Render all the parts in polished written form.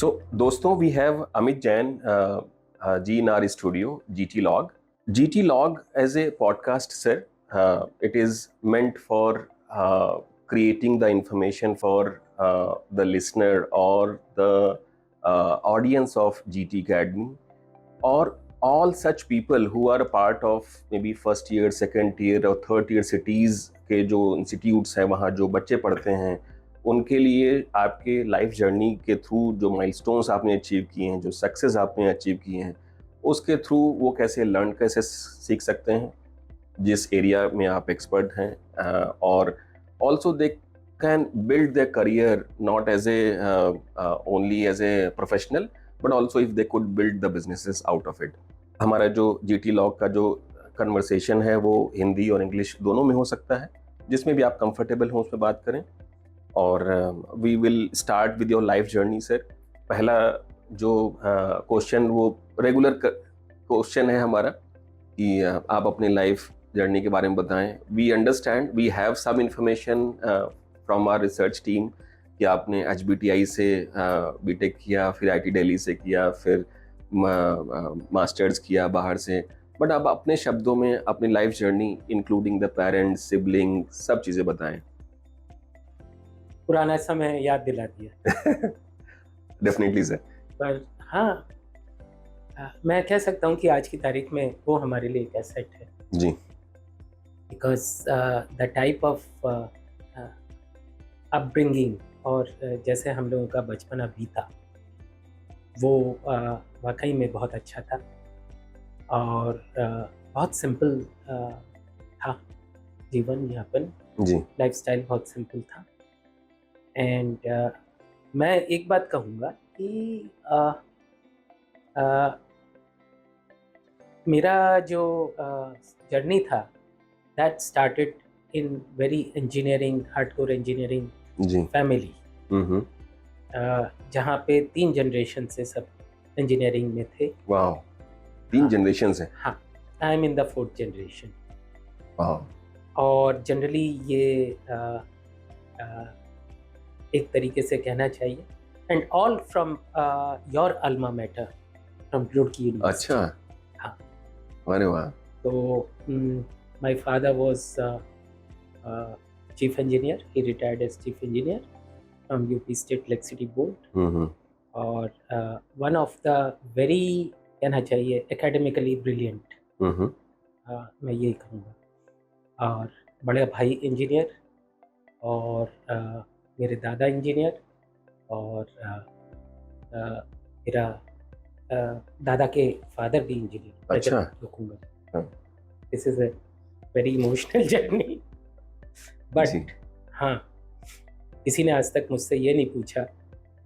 So, दोस्तों, we have Amit Jain ji in our studio, GT Log. GT Log as a podcast, sir, it is meant for creating the information for the listener or the audience of GT Academy, or all such people who are a part of maybe first year, second year और third year cities के जो institutes हैं, वहाँ जो बच्चे पढ़ते हैं, उनके लिए आपके लाइफ जर्नी के थ्रू जो माइलस्टोन्स आपने अचीव किए हैं, जो सक्सेस आपने अचीव किए हैं, उसके थ्रू वो कैसे लर्न कैसे सीख सकते हैं जिस एरिया में आप एक्सपर्ट हैं, और also they can build their career not as a only as a professional, but also if they could build the businesses out of it. हमारा जो जीटी लॉग का जो कन्वर्सेशन है वो हिंदी और इंग्लिश दोनों में हो सकता है, जिसमें भी आप कंफर्टेबल हो उसमें बात करें. और we will start with your life journey. Sir, पहला जो क्वेश्चन वो रेगुलर क्वेश्चन है हमारा कि आप अपनी लाइफ जर्नी के बारे में बताएं. We understand, we have some information from our research team कि आपने HBTI से बीटेक किया, फिर IT दिल्ली से किया, फिर मास्टर्स किया बाहर से. बट आप अपने शब्दों में अपनी life journey including the parents, sibling, सब चीज़ें बताएं. पुराना समय याद दिला दिया. Definitely sir. पर हाँ, मैं कह सकता हूँ कि आज की तारीख में वो हमारे लिए एक एसेट है जी. Because the type of upbringing और जैसे हम लोगों का बचपना बीता वो वाकई में बहुत अच्छा था और बहुत सिंपल था जीवन यापन. जी. लाइफस्टाइल बहुत सिंपल था. एंड मैं एक बात कहूँगा कि मेरा जो जर्नी था that started in very engineering, hardcore engineering जी. Family, hmm. जहाँ पे 3 जनरेशन से सब इंजीनियरिंग में थे. वाह, 3 हाँ. जनरेशन है. हाँ, I am in the 4th generation. वाह. और जनरली ये एक तरीके से कहना चाहिए and all from your alma mater, from Roorkee university. अच्छा. हाँ. अरे वाह. तो my father was chief engineer. He retired as chief engineer from UP state electricity board. और वन ऑफ द वेरी कहना चाहिए एकेडमिकली ब्रिलियंट, मैं यही कहूँगा. और बड़े भाई इंजीनियर और मेरे दादा इंजीनियर और मेरा दादा के फादर भी इंजीनियर. अच्छा. रुकूंगा. This is a very emotional journey. But हाँ, किसी ने आज तक मुझसे ये नहीं पूछा.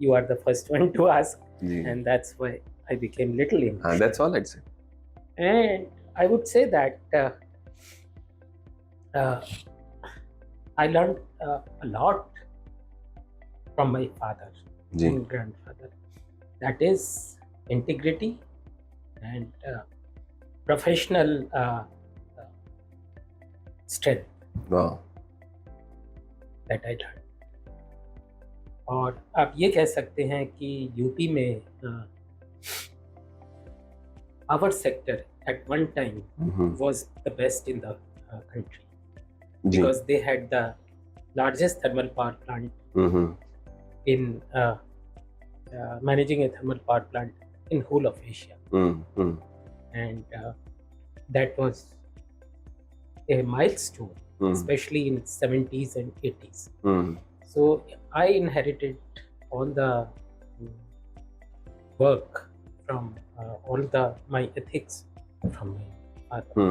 You are the first one to ask and that's why I became little emotional. That's all right sir. And I would say that I learned a lot from my father and grandfather. That is integrity and professional strength. Wow. That I learned. और आप ये कह सकते हैं कि UP में our sector at one time was the best in the country. Because they had the largest thermal power plant in managing a thermal power plant in whole of Asia. And that was a milestone, especially in 70s and 80s. So I inherited all the work from all the my ethics from my father.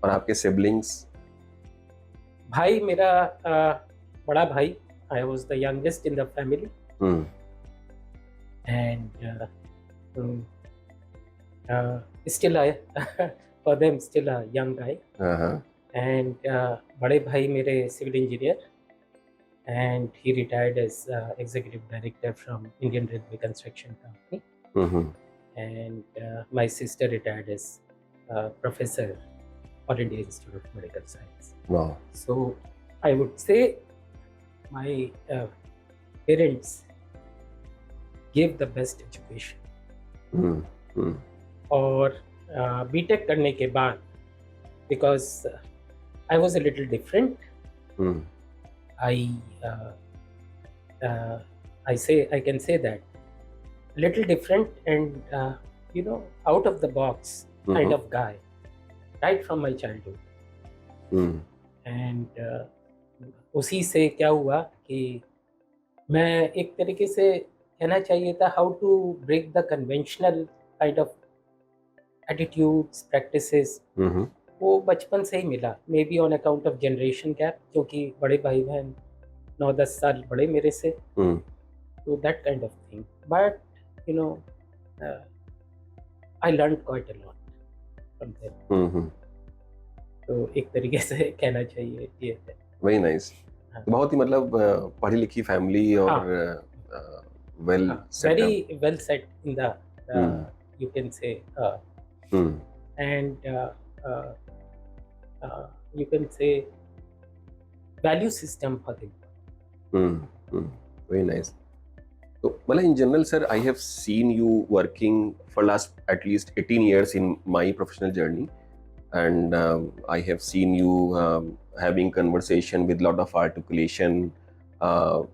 और आपके siblings? भाई मेरा बड़ा भाई. I was the youngest in the family and still I for them still a young guy. And बड़े भाई मेरे civil engineer and he retired as executive director from Indian railway construction company. And my sister retired as professor or India Institute of Medical Science. Wow. So I would say my parents give the best education. हम्म, हम्म, और BTech करने के बाद, because I was a little different, hmm, I uh, I can say that little different and out of the box kind of guy right from my childhood. Hmm, And उसी से क्या हुआ कि मैं एक तरीके से कहना चाहिए था how to break the conventional kind of attitudes practices, hmm, वो बचपन से ही मिला, maybe on account of generation gap, क्योंकि बड़े भाई बहन 9-10 साल बड़े मेरे से, हम्म, तो that kind of thing. But you know I learn quite a lot from them. Hmm, तो एक तरीके से कहना चाहिए ये है. Very nice. हाँ. बहुत ही मतलब पढ़ी लिखी फैमिली और well set up. Very well set in the you can say and you can say value system for them. Very nice. So, well, in general, sir, I have seen you working for last at least 18 years in my professional journey, and I have seen you having conversation with lot of articulation,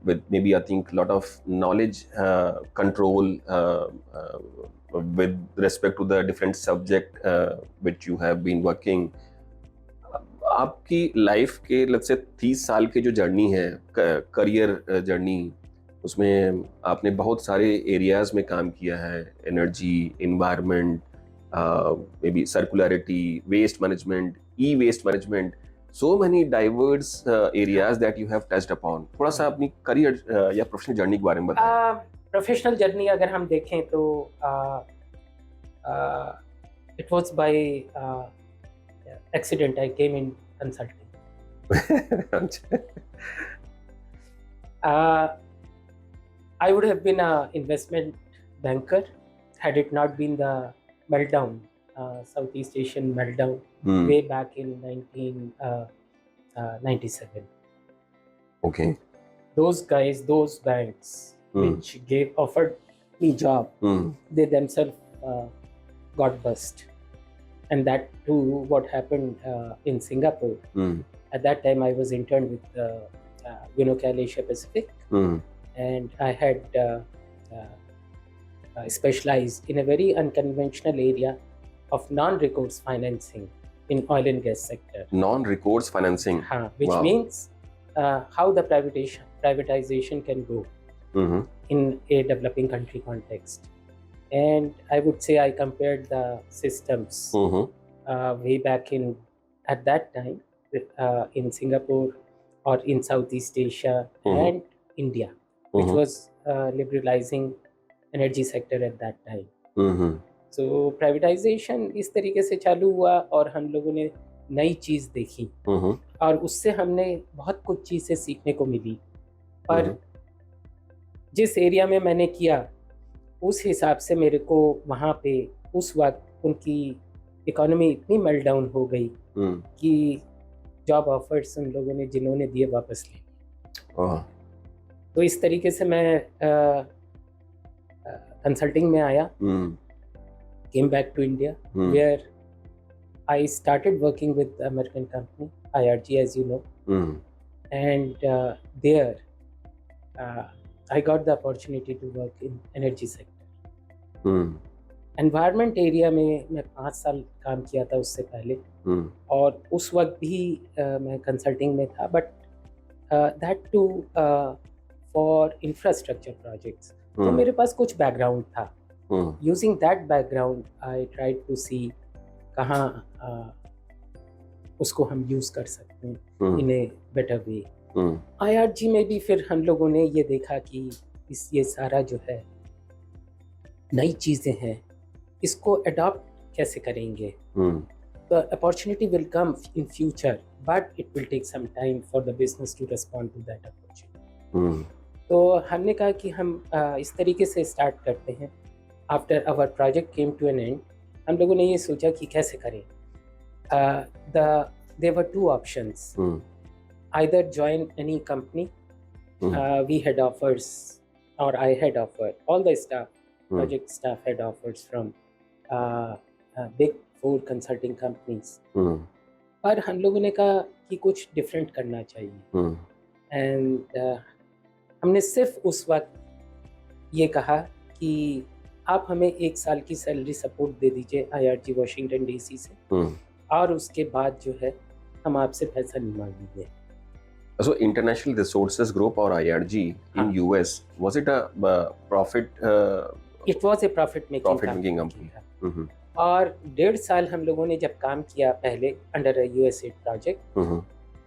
with maybe I think lot of knowledge control with respect to the different subject which you have been working. आपकी life के let's say 30 साल की जो journey है, career journey, उसमें आपने बहुत सारे एरियाज में काम किया है. Energy, environment, maybe circularity, waste management, e waste management, so many diverse areas that you have touched upon. थोड़ा सा अपनी करियर या प्रोफेशनल जर्नी के बारे में बताएं. प्रोफेशनल जर्नी अगर हम देखें तो it was by accident I came in consulting. I would have been an investment banker had it not been the meltdown, Southeast Asian meltdown, way back in 1997. Okay. Those guys, those banks, which offered me job, they themselves got bust. And that too, what happened in Singapore. At that time, I was interned with Unocal Asia Pacific. And I had specialized in a very unconventional area of non-recourse financing in oil and gas sector. Non-recourse financing, which means how the privatization can go in a developing country context. And I would say I compared the systems way back at that time in Singapore or in Southeast Asia and India, which was liberalizing energy sector at that time. So privatization इस तरीके से चालू हुआ और हम लोगों ने नई चीज़ देखी और उससे हमने बहुत कुछ चीज़ें सीखने को मिली. पर जिस एरिया में मैंने किया उस हिसाब से मेरे को वहाँ पे उस वक्त उनकी इकोनॉमी इतनी मेल्ट डाउन हो गई कि जॉब ऑफर्स उन लोगों ने जिन्होंने दिए वापस ले लिए. तो इस तरीके से मैं कंसल्टिंग में आया. Came back to India, where I started working with American company IRG, as you know, and there I got the opportunity to work in energy sector. Environment area में मैं 5 साल काम किया था उससे पहले, और उस वक्त भी मैं कंसल्टिंग में था, but that too for infrastructure projects. तो मेरे पास कुछ बैकग्राउंड था. Using that background, I tried to see कहाँ उसको हम यूज़ कर सकते हैं in a better way. IRG में भी फिर हम लोगों ने ये देखा कि ये सारा जो है नई चीज़ें हैं, इसको अडॉप्ट कैसे करेंगे. The opportunity will come in future, but it will take some time for the business to respond to that opportunity. तो हमने कहा कि हम इस तरीके से स्टार्ट करते हैं. After our project came to an end, हम लोगों ने ये सोचा कि कैसे करें. There were 2 options. Either join any company. We had offers or I had offered, all the staff, Hmm. project staff had offers from big four consulting companies. Hmm. पर हम लोगों ने कहा कि कुछ डिफरेंट करना चाहिए, Hmm. एंड हमने सिर्फ उस वक्त ये कहा कि आप हमें 1 साल की सैलरी सपोर्ट दे दीजिए IRG वाशिंगटन DC से, Hmm. और उसके बाद जो है हम आपसे पैसा नहीं मांगेंगे। So International Resources Group or IRG in हाँ। US, was it a profit it was a profit making company? Mhm. और 1.5 साल हम लोगों ने जब काम किया पहले अंडर USAID प्रोजेक्ट, Mhm.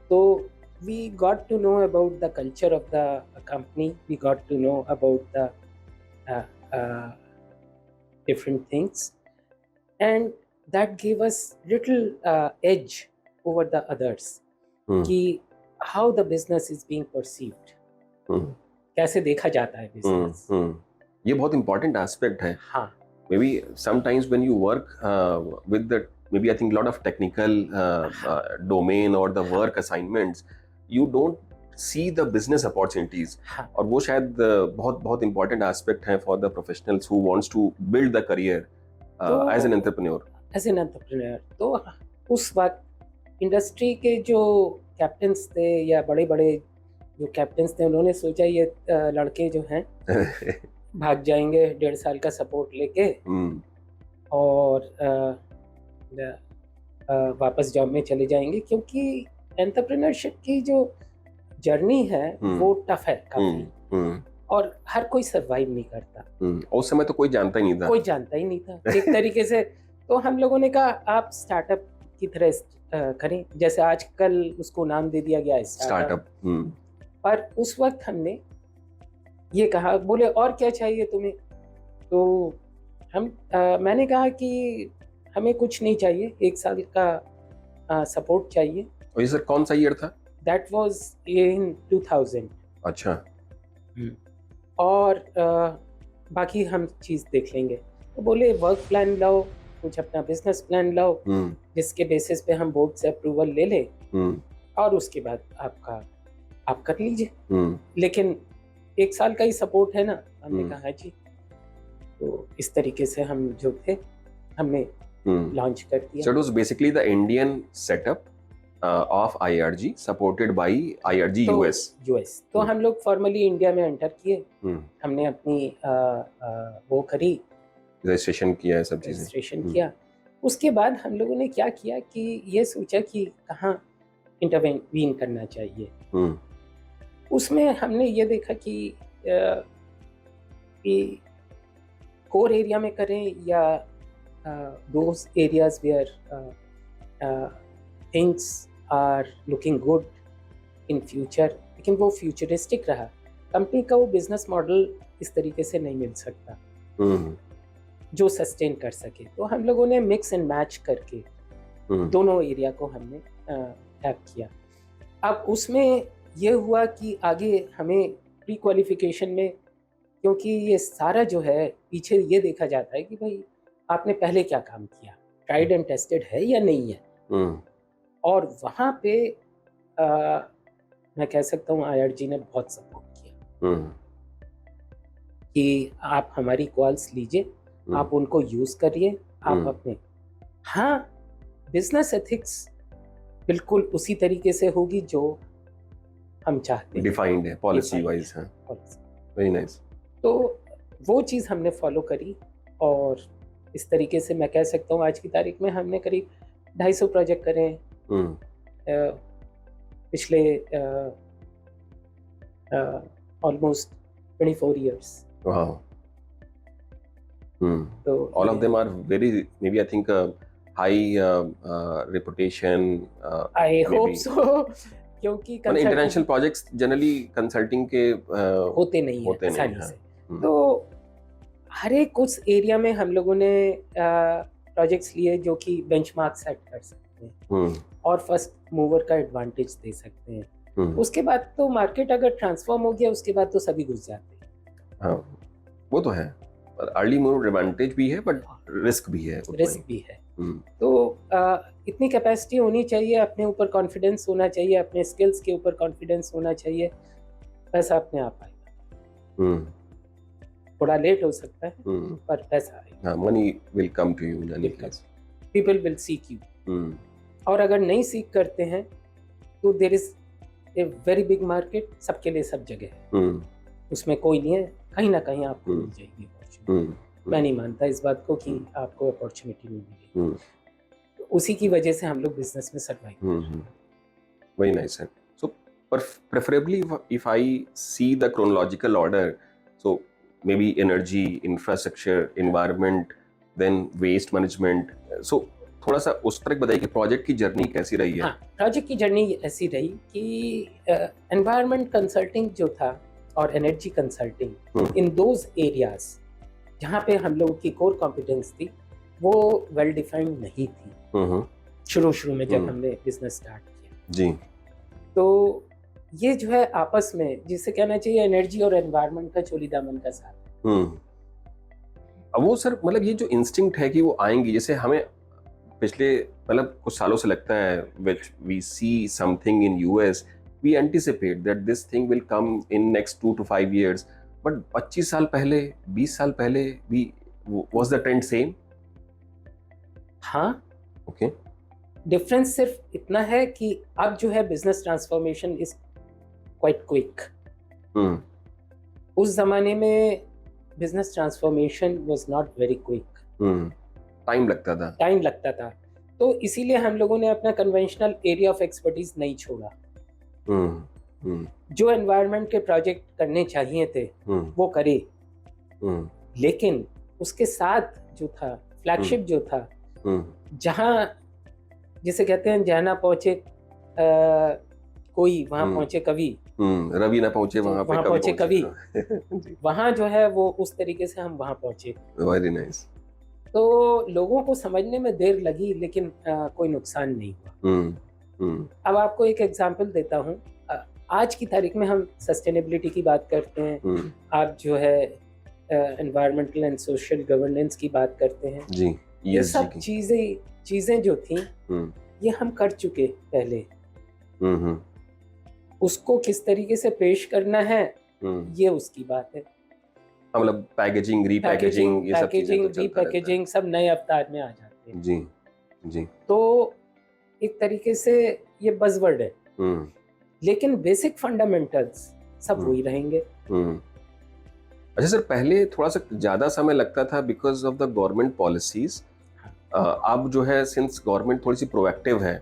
तो we got to know about the culture of the company, we got to know about the uh, different things, and that gave us little edge over the others Hmm. कि how the business is being perceived, Hmm. कैसे देखा जाता है Hmm. business। Hmm. ये बहुत important aspect है. हाँ, Maybe sometimes when you work with the, maybe I think a lot of technical domain or the work assignments, you don't see the business opportunities. हाँ, और वो शायद बहुत बहुत important aspect है for the professionals who wants to build the career as an entrepreneur. As an entrepreneur. तो उस वक्त इंडस्ट्री के जो कैप्टन्स थे या बड़े बड़े जो कैप्टन्स थे, उन्होंने सोचा ये लड़के जो हैं भाग जाएंगे 1.5 साल का सपोर्ट लेके Hmm. और वापस जॉब में चले जाएंगे, क्योंकि एंटरप्रेन्योरशिप की जो जर्नी है वो टफ है काफी, Hmm. और हर कोई सरवाइव नहीं करता, उस समय तो कोई जानता ही नहीं था. कोई जानता ही नहीं था एक तरीके से। तो हम लोगों ने कहा आप स्टार्टअप की तरह करें, जैसे आजकल उसको नाम दे दिया गया है स्टार्टअप। स्टार्टअप. पर उस वक्त हमने ये कहा, बोले और क्या चाहिए तुम्हें? तो मैंने कहा कि हमें कुछ नहीं चाहिए, 1 साल का सपोर्ट चाहिए। और ये सर कौन सा ईयर था? That was in 2000। अच्छा. और बाकी हम चीज़ देख लेंगे। तो बोले वर्क प्लान लाओ, कुछ अपना बिजनेस प्लान लाओ, जिसके बेसिस पे हम बोर्ड से अप्रूवल ले ले, और उसके बाद आप कर लीजिए। लेकिन 1 साल का ही सपोर्ट है ना। हमने कहा हाँ जी। तो इस तरीके से हम जो थे हमने लॉन्च कर दिया। So it was basically the Indian setup of IRG supported by IRG तो US. तो हम लोग फॉर्मली इंडिया में एंटर किए। हमने अपनी वो करी, रजिस्ट्रेशन किया है, सब चीजें रजिस्ट्रेशन किया। उसके बाद हम लोगों ने क्या किया कि ये सोचा कि कहाँ इंटरवीन करना चाहिए। उसमें हमने ये देखा कि कोर एरिया में करें या those areas where things are looking good in future, लेकिन वो फ्यूचरिस्टिक रहा। कंपनी का वो बिजनेस मॉडल इस तरीके से नहीं मिल सकता जो सस्टेन कर सके। तो हम लोगों ने मिक्स एंड मैच करके दोनों एरिया को हमने टैप किया। अब उसमें ये हुआ कि आगे हमें प्री क्वालिफिकेशन में, क्योंकि ये सारा जो है पीछे ये देखा जाता है कि भाई आपने पहले क्या काम किया, ट्राइड एंड टेस्टेड है या नहीं है। और वहाँ पे मैं कह सकता हूँ IRG ने बहुत सपोर्ट किया कि आप हमारी कॉल्स लीजिए, आप उनको यूज करिए, आप अपने, हाँ बिजनेस एथिक्स बिल्कुल उसी तरीके से होगी जो हम चाहते हैं, डिफाइंड है पॉलिसी वाइज है। Very nice. तो वो चीज़ हमने फॉलो करी, और इस तरीके से मैं कह सकता हूँ आज की तारीख में हमने करीब 250 प्रोजेक्ट करे हैं पिछले almost 24 years. Wow. So all of them are very, maybe I think high reputation. I hope so. क्योंकि इंटरनेशनल प्रोजेक्ट्स जनरली कंसल्टिंग के होते नहीं आसानी से। तो हर एक कुछ एरिया में हम लोगों ने प्रोजेक्ट्स लिए जो कि बेंचमार्क सेट कर सकते हैं और फर्स्ट मूवर का एडवांटेज दे सकते हैं। उसके बाद तो मार्केट अगर ट्रांसफॉर्म हो गया, उसके बाद तो सभी घुस जाते हैं। हाँ, वो तो है, अर्ली मूव एडवांटेज भी है बट रिस्क भी है। तो इतनी कैपेसिटी होनी चाहिए, अपने ऊपर कॉन्फिडेंस होना चाहिए, अपने स्किल्स के ऊपर कॉन्फिडेंस होना चाहिए, पैसा अपने आप आएगा। थोड़ा लेट हो सकता है पर पैसा आएगा, हाँ, money will come to you in any case, people will seek you. और अगर नहीं सीख करते हैं तो there is a very big market, सबके लिए सब जगह है, उसमें कोई नहीं है, कहीं ना कहीं आपको मिल जाएगी अपॉर्चुनिटी। मैं नहीं मानता इस बात को कि आपको अपॉर्चुनिटी नहीं मिलेगी, तो उसी की वजह से हम लोग बिजनेस में survive. Very nice sir. So preferably if I see the chronological order, so maybe energy, infrastructure, environment, then waste management, so थोड़ा सा उस तरह बताइए कि प्रोजेक्ट की जर्नी कैसी रही है। हाँ, प्रोजेक्ट की जर्नी ऐसी रही कि एनवायरनमेंट कंसल्टिंग जो था और energy consulting, in those areas जहाँ पे हम लोगों की कोर कॉम्पिटेंस थी वो वेल डिफाइंड नहीं थी शुरू में जब हमने बिजनेस स्टार्ट किया जी। तो ये जो है आपस में, जिसे कहना चाहिए एनर्जी और एनवायरनमेंट का चोली दामन का साथ। अब वो सर मतलब ये जो इंस्टिंक्ट है कि वो आएंगी, जैसे हमें पिछले मतलब कुछ सालों से लगता है which we see something in US, we anticipate that this thing will come in next 2 to 5 years, but 25 साल पहले 20 साल पहले was the trend same? हाँ, ओके। डिफरेंस सिर्फ इतना है कि अब जो है business transformation is quite quick. उस जमाने में business transformation was not very quick, time लगता था। तो इसीलिए हम लोगों ने अपना कन्वेंशनल एरिया ऑफ एक्सपर्टीज नहीं छोड़ा। जो एनवायरनमेंट के प्रोजेक्ट करने चाहिए थे वो करे, लेकिन उसके साथ जो था फ्लैगशिप जो था, जहां जिसे कहते हैं जहाँ ना पहुंचे कोई वहां पहुंचे कवि, रवि ना पहुंचे वहां पहुंचे कवि वहां जो है वो उस तरीके से हम वहां पहुंचे। Very nice. तो लोगों को समझने में देर लगी लेकिन कोई नुकसान नहीं हुआ। अब आपको एक एग्जांपल देता हूँ। आज की तारीख में हम सस्टेनेबिलिटी की बात करते हैं, आप जो है एनवायरमेंटल एंड सोशल गवर्नेंस की बात करते हैं जी। ये सब चीजें जो थी ये हम कर चुके पहले। उसको किस तरीके से पेश करना है ये उसकी बात है। मतलब पैकेजिंग, रीपैकेजिंग, ये सब चीजें तो रीपैकेजिंग सब नए अवतार में आ जाते हैं। जी। तो एक तरीके से ये बज़वर्ड है, लेकिन बेसिक फंडामेंटल्स सब वही रहेंगे। अच्छा सर, पहले थोड़ा सा ज्यादा समय लगता था because of the government policies. अब जो है सिंस गवर्नमेंट थोड़ी सी प्रोएक्टिव है,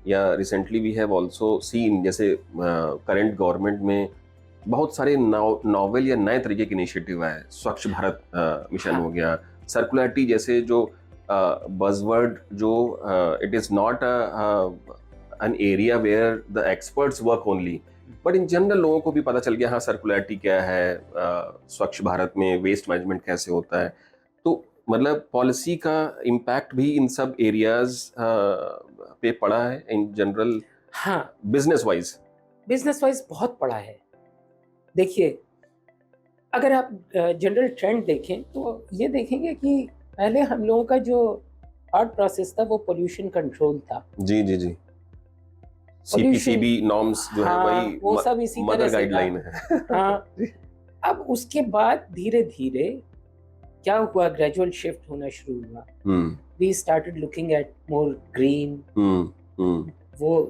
या recently we have also seen जैसे करंट गवर्नमेंट में बहुत सारे नॉवेल या नए तरीके के इनिशिएटिव आए। स्वच्छ भारत मिशन हो गया, सर्कुलरिटी जैसे जो बज़वर्ड जो it is not an area where the experts work only, but in general लोगों को भी पता चल गया हाँ सर्कुलरिटी क्या है, स्वच्छ भारत में वेस्ट मैनेजमेंट कैसे होता है। तो मतलब पॉलिसी का इम्पैक्ट भी इन सब एरियाज पे पड़ा है इन जनरल। हाँ, बिजनेस वाइज बहुत पड़ा है। देखिए, अगर आप जनरल ट्रेंड देखें तो ये देखेंगे कि पहले हम लोगों का जो थॉट प्रोसेस था वो पोल्यूशन कंट्रोल था। जी। सीपीसीबी नॉर्म्स जो है वही वो सब इसी तरह से गाइडलाइन है। हाँ, अब उसके बाद धीरे धीरे क्या हुआ, ग्रेजुअल शिफ्ट होना शुरू हुआ। We started looking at more green,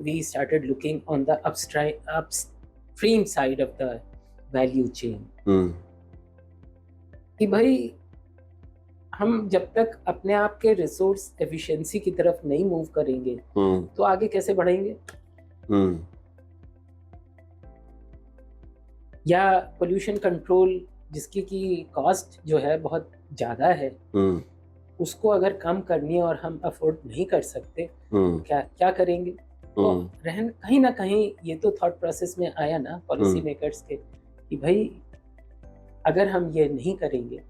we started looking on the upstream side of the value chain। कि भाई हम जब तक अपने आप के रिसोर्स एफिशिएंसी की तरफ नहीं मूव करेंगे तो आगे कैसे बढ़ेंगे। या पोल्यूशन कंट्रोल जिसकी की कॉस्ट जो है बहुत ज्यादा है, उसको अगर कम करनी है और हम अफोर्ड नहीं कर सकते क्या करेंगे। तो कहीं ना कहीं ये तो थॉट प्रोसेस में आया ना पॉलिसी मेकर्स के कि भाई अगर हम ये नहीं करेंगे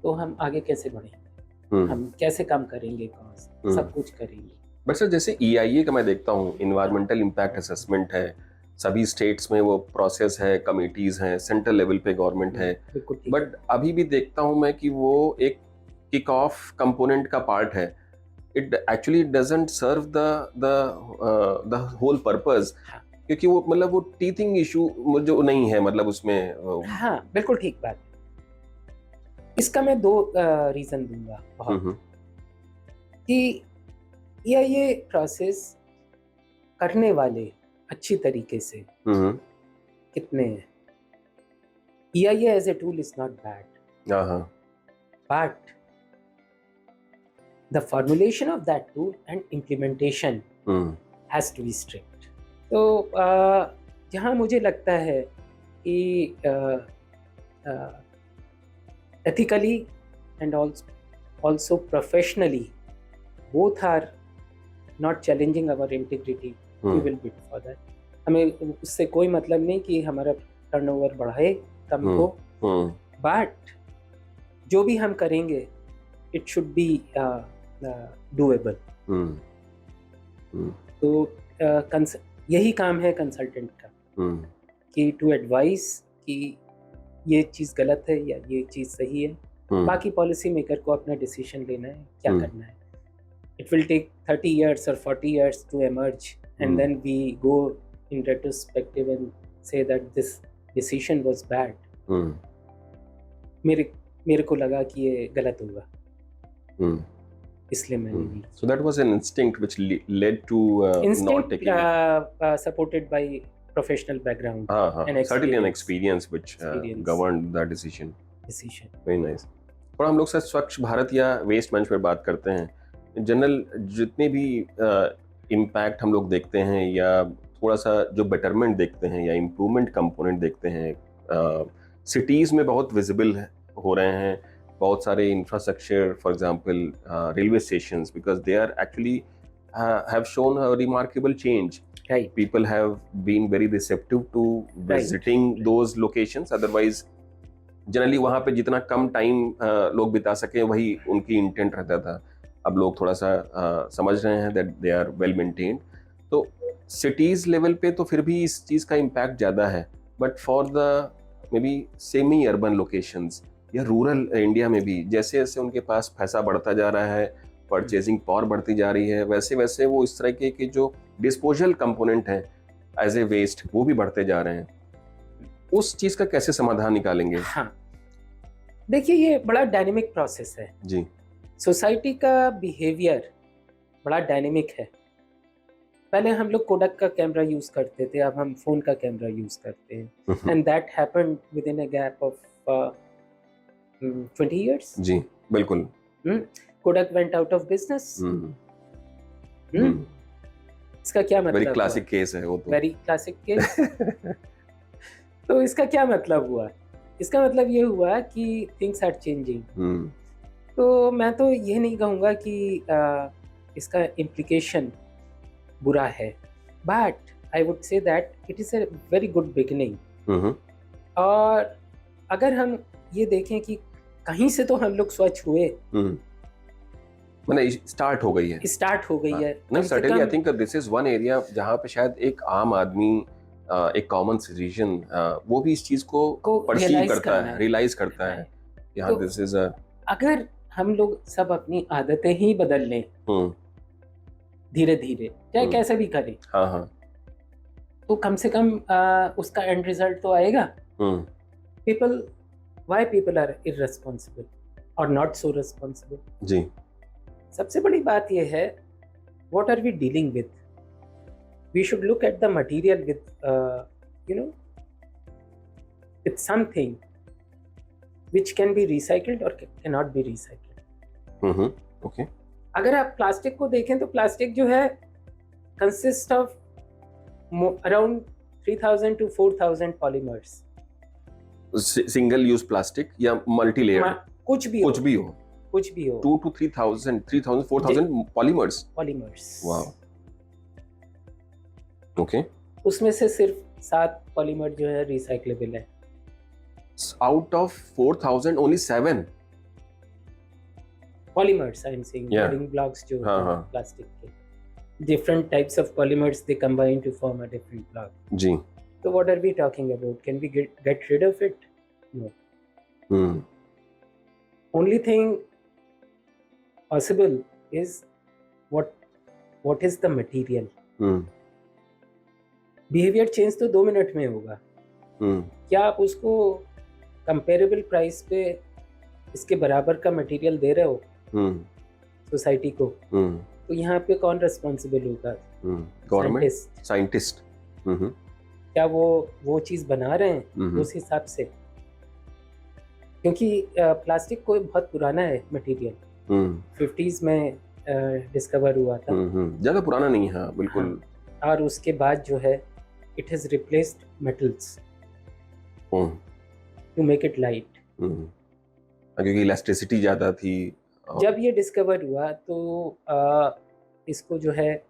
तो हम आगे कैसे बढ़ेंगे, हम कैसे कम करेंगे कॉस्ट, सब कुछ करेंगे। बट सर जैसे EIA का मैं देखता हूँ, इन्वायरमेंटल इम्पैक्ट असेसमेंट है, सभी स्टेट्स में वो प्रोसेस है, कमिटीज हैं, सेंट्रल लेवल पे गवर्नमेंट है, बट अभी भी देखता हूँ मैं कि वो एक किक ऑफ कंपोनेंट का पार्ट है। It actually doesn't serve the whole purpose, क्योंकि वो मतलब वो टीथिंग इशू जो नहीं है मतलब उसमें। हाँ, बिल्कुल ठीक बात। इसका मैं दो रीजन दूंगा बहुत कि ये प्रोसेस करने वाले अच्छी तरीके से कितने हैं. EIA as a tool is not bad, but the formulation of that tool and implementation has to be strict. तो जहाँ मुझे लगता है कि ethically and also professionally both are not challenging our integrity, we will bid for that. हमें उससे कोई मतलब नहीं कि हमारा टर्नओवर बढ़े कम हो, बट जो भी हम करेंगे इट शुड बी डूएबल. तो यही काम है कंसल्टेंट का कि टू एडवाइस कि ये चीज़ गलत है या ये चीज़ सही है. बाकी पॉलिसी मेकर को अपना डिसीजन लेना है क्या करना है. It will take 30 years or 40 years to emerge, and then we go in retrospective and say that this decision was bad. मेरे को लगा कि ये गलत होगा, इसलिए मैंने ली. So that was an instinct which led to not taking it. Supported by professional background and certainly an experience which governed that decision. Very nice. और हम लोग से स्वच्छ भारत या वेस्ट मैनेजमेंट पर बात करते हैं. जनरल जितने भी इम्पैक्ट हम लोग देखते हैं या थोड़ा सा जो बेटरमेंट देखते हैं या इम्प्रूवमेंट कंपोनेंट देखते हैं, सिटीज़ में बहुत विजिबल हो रहे हैं. बहुत सारे infrastructure, for example railway stations, because they are actually have shown a remarkable change. Right. People have been very receptive to visiting those locations. Otherwise, generally वहाँ पे जितना कम टाइम लोग बिता सके वही उनकी इंटेंट रहता था. अब लोग थोड़ा सा समझ रहे हैं that they are well maintained. तो सिटीज़ लेवल पे तो फिर भी इस चीज़ का इम्पैक्ट ज़्यादा है, but for the may be semi urban locations या रूरल इंडिया में भी जैसे जैसे उनके पास पैसा बढ़ता जा रहा है, परचेजिंग पावर बढ़ती जा रही है, वैसे वैसे वो इस तरह के जो डिस्पोजल कंपोनेंट हैं एज ए वेस्ट वो भी बढ़ते जा रहे हैं. उस चीज़ का कैसे समाधान निकालेंगे? हाँ, देखिए ये बड़ा डायनेमिक प्रोसेस है जी. सोसाइटी का बिहेवियर बड़ा डायनेमिक है. पहले हम लोग कोडक का कैमरा यूज करते थे, अब हम फोन का कैमरा यूज करते हैं. And that happened with in a gap of 20 years. जी बिल्कुल. Kodak went out of business. इसका क्या मतलब? वेरी क्लासिक केस है वो तो. Very classic case. तो इसका क्या मतलब हुआ? इसका मतलब ये हुआ कि थिंग्स आर चेंजिंग. तो मैं तो ये नहीं कहूँगा कि इसका इम्प्लीकेशन बुरा है, but I would say that it is a very good beginning. और अगर हम ये देखें कि कहीं से तो हम लोग स्वच्छ हुए, मैंने स्टार्ट हो गई है. है. नहीं, certainly I think this is one area जहाँ पे शायद एक आम आदमी, एक कॉमन सिटीजन वो भी इस चीज को परसीव करता है, रियलाइज करता है. यहाँ दिस इज अगर हम लोग सब अपनी आदतें ही बदल लें धीरे धीरे, चाहे कैसे भी करें, तो कम से कम उसका एंड रिजल्ट तो आएगा. why people are irresponsible or not so responsible? जी. सबसे बड़ी बात यह है, what are we dealing with? We should look at the material with with something which can be recycled or cannot be recycled. Okay. अगर आप plastic को देखें तो प्लास्टिक जो है consist of around 3000 to 4000 polymers. Single use plastic या multi layer, कुछ भी हो 2 to 3000 4000 पॉलीमर्स. वाओ. ओके. उसमें से सिर्फ 7 पॉलीमर जो है रिसाइक्लेबल है. Out of 4000 only 7 polymers I am saying. Building blocks जो प्लास्टिक के different types of polymers they combine to form a different block. जी. So what are we talking about? Can we get rid of it? No. Only thing possible is what is the material. Behavior change तो 2 minute में होगा. क्या आप उसको comparable price पे इसके बराबर का मटेरियल दे रहे हो सोसाइटी को, तो यहाँ पे कौन रिस्पॉन्सिबल होगा? Government, scientist. साइंटिस्ट। क्या वो चीज़ बना रहे हैं उस हिसाब से? क्योंकि प्लास्टिक कोई बहुत पुराना है मटेरियल, 50s में डिस्कवर हुआ था। ज़्यादा पुराना नहीं है, बिल्कुल। हाँ, और उसके बाद जो है it has replaced metals to make it light. क्योंकि इलास्टिसिटी ज़्यादा थी। जब ये डिस्कवर हुआ तो इसको जो है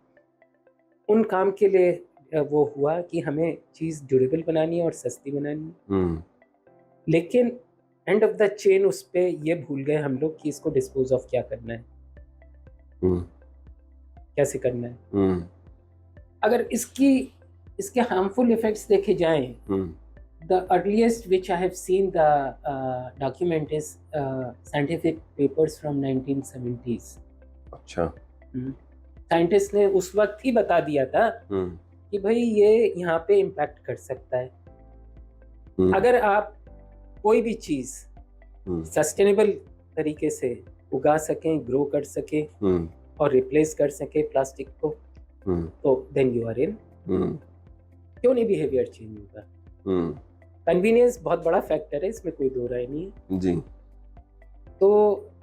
उन काम के लिए वो हुआ कि हमें चीज़ ड्यूरेबल बनानी है और सस्ती बनानी है। लेकिन एंड ऑफ द चेन उस पे ये भूल गए हम लोग कि इसको डिस्पोज ऑफ क्या करना है, कैसे करना है। अगर इसके हार्मफुल इफेक्ट्स देखे जाएं, the earliest which I have seen the document is scientific papers from 1970s. अच्छा। साइंटिस्ट ने उस वक्त ही बता दिया था कि भाई ये यहाँ पे इम्पैक्ट कर सकता है। अगर आप कोई भी चीज सस्टेनेबल तरीके से उगा सकें, ग्रो कर सकें और रिप्लेस कर सकें प्लास्टिक को, तो देन यू आर इन। क्यों नहीं बिहेवियर चेंज होगा? कन्वीनियंस बहुत बड़ा फैक्टर है, इसमें कोई दो राय नहीं है जी। तो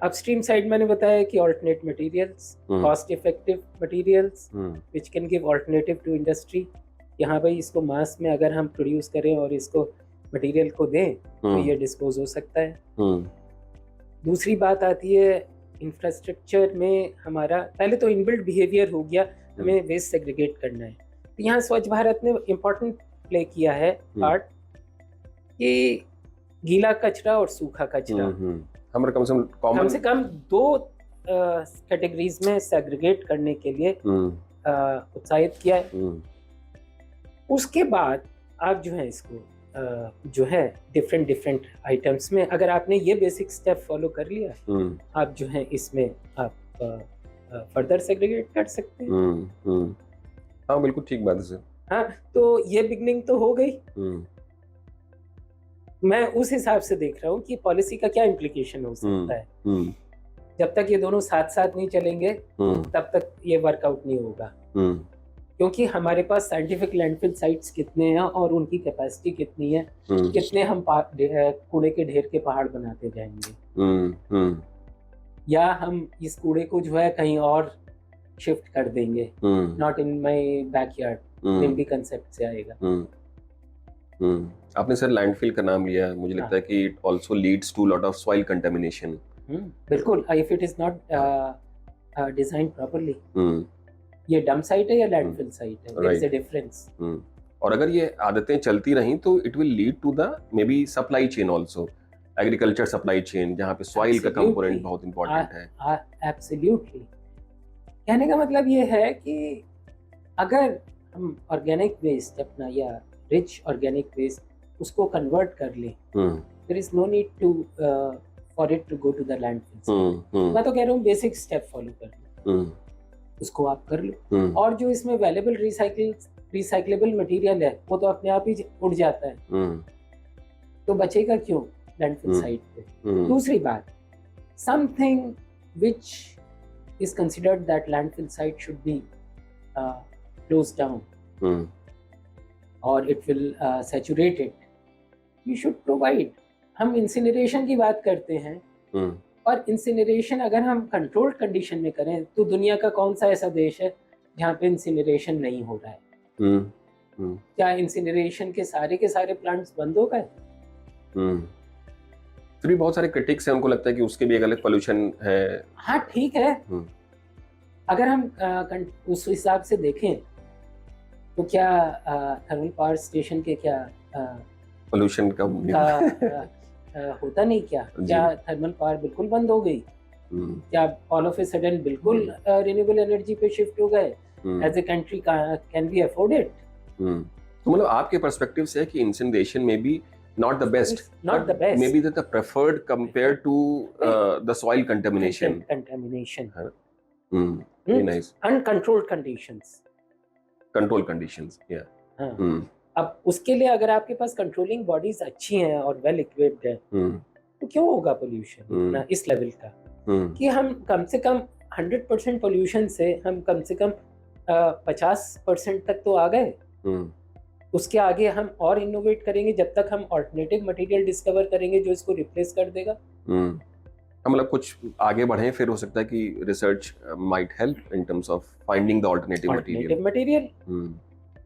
अपस्ट्रीम साइड मैंने बताया कि alternate materials, cost effective materials which can give alternative to industry. यहाँ भाई इसको मास में अगर हम प्रोड्यूस करें और इसको मटेरियल को दें तो ये डिस्पोज हो सकता है। दूसरी बात आती है इंफ्रास्ट्रक्चर में हमारा पहले तो इनबिल्ट बिहेवियर हो गया, हमें वेस्ट सेग्रीगेट करना है। तो यहाँ स्वच्छ भारत ने इम्पोर्टेंट प्ले किया है पार्ट कि गीला कचरा और सूखा कचरा हमारे कम से कम दो कैटेगरीज में सेग्रीगेट करने के लिए उत्साहित किया है। उसके बाद आप जो है इसको जो है डिफरेंट आइटम्स में अगर आपने ये बेसिक स्टेप फॉलो कर लिया, आप जो है इसमें आप फर्दर सेग्रीगेट कर सकते हैं। हाँ बिल्कुल ठीक बात है सर। हाँ, तो ये बिगनिंग तो हो गई। मैं उस हिसाब से देख रहा हूँ कि पॉलिसी का क्या इम्प्लीकेशन हो सकता है। जब तक ये दोनों साथ साथ नहीं चलेंगे तब तक ये वर्कआउट नहीं होगा, क्योंकि हमारे पास साइंटिफिक लैंडफिल साइट्स कितने हैं और उनकी कैपेसिटी कितनी है, कितने हम कूड़े के ढेर के पहाड़ बनाते जाएंगे, या हम इस कूड़े को जो है कहीं और शिफ्ट कर देंगे। Not in my backyard NIMBY concept से आएगा। आपने सर लैंडफिल का नाम लिया, मुझे लगता है कि it also leads to lot of soil contamination. बिल्कुल, if it is not designed properly. ये डंप साइट है या लैंडफिल साइट है, देयर इज अ डिफरेंस। और अगर ये आदतें चलती रहीं तो it will lead to the maybe supply chain also, agriculture supply chain, जहाँ पे सॉइल का कंपोनेंट बहुत इंपॉर्टेंट है। एब्सोल्युटली। कहने का मतलब ये है कि अगर हम ऑर्गेनिक वेस्ट अपना या रिच ऑर्गेनिक वेस्ट उसको कन्वर्ट कर लें, there is no need to for it to go to the landfill. मैं तो कह रहा हूँ बेसिक स्टेप फॉलो कर लो, उसको आप कर लो। और जो इसमें अवेलेबल रिसाइक्लेबल मटेरियल है वो तो अपने आप ही उड़ जाता है, तो बचेगा क्यों लैंडफिल साइट पे। दूसरी बात, something which is considered that landfill site should be close down और it will saturate it, you should provide. हम इंसिनरेशन की बात करते हैं, और इंसिनरेशन अगर हम कंट्रोल्ड कंडीशन में करें तो दुनिया का कौन सा ऐसा देश है जहाँ पे इंसिनरेशन नहीं हो रहा है? क्या इंसिनरेशन के सारे प्लांट्स बंद हो गए? फिर भी बहुत सारे क्रिटिक्स हैं, उनको लगता है कि उसके भी एक अलग पोल्यूशन है। हाँ ठीक है, अगर हम उस हिसाब से देखें तो क्या थर्मल पावर स्टेशन के क्या पोल्यूशन का होता नहीं क्या? क्या थर्मल पावर बिल्कुल बंद हो गई? क्या ऑल ऑफ ए सडन बिल्कुल रिन्यूएबल एनर्जी पे शिफ्ट हो गए? As a country can we afford it? तो मतलब आपके पर्सपेक्टिव से है कि इंसिनरेशन में भी not the best, maybe the preferred compared to the soil contamination. Very nice. Uncontrolled conditions. Control conditions, yeah. अब उसके लिए अगर आपके पास कंट्रोलिंग बॉडीज अच्छी हैं और वेल इक्विप्ड हैं, तो क्यों होगा पोल्यूशन इतना इस लेवल का, कि हम कम से कम 100% पोल्यूशन से हम कम से कम 50% तक तो आ गए। उसके आगे हम और इनोवेट करेंगे जब तक हम ऑल्टरनेटिव मटेरियल डिस्कवर करेंगे जो इसको रिप्लेस कर देगा। हम मतलब कुछ आगे बढ़े, फिर हो सकता है कि research might help in terms of finding the alternative material.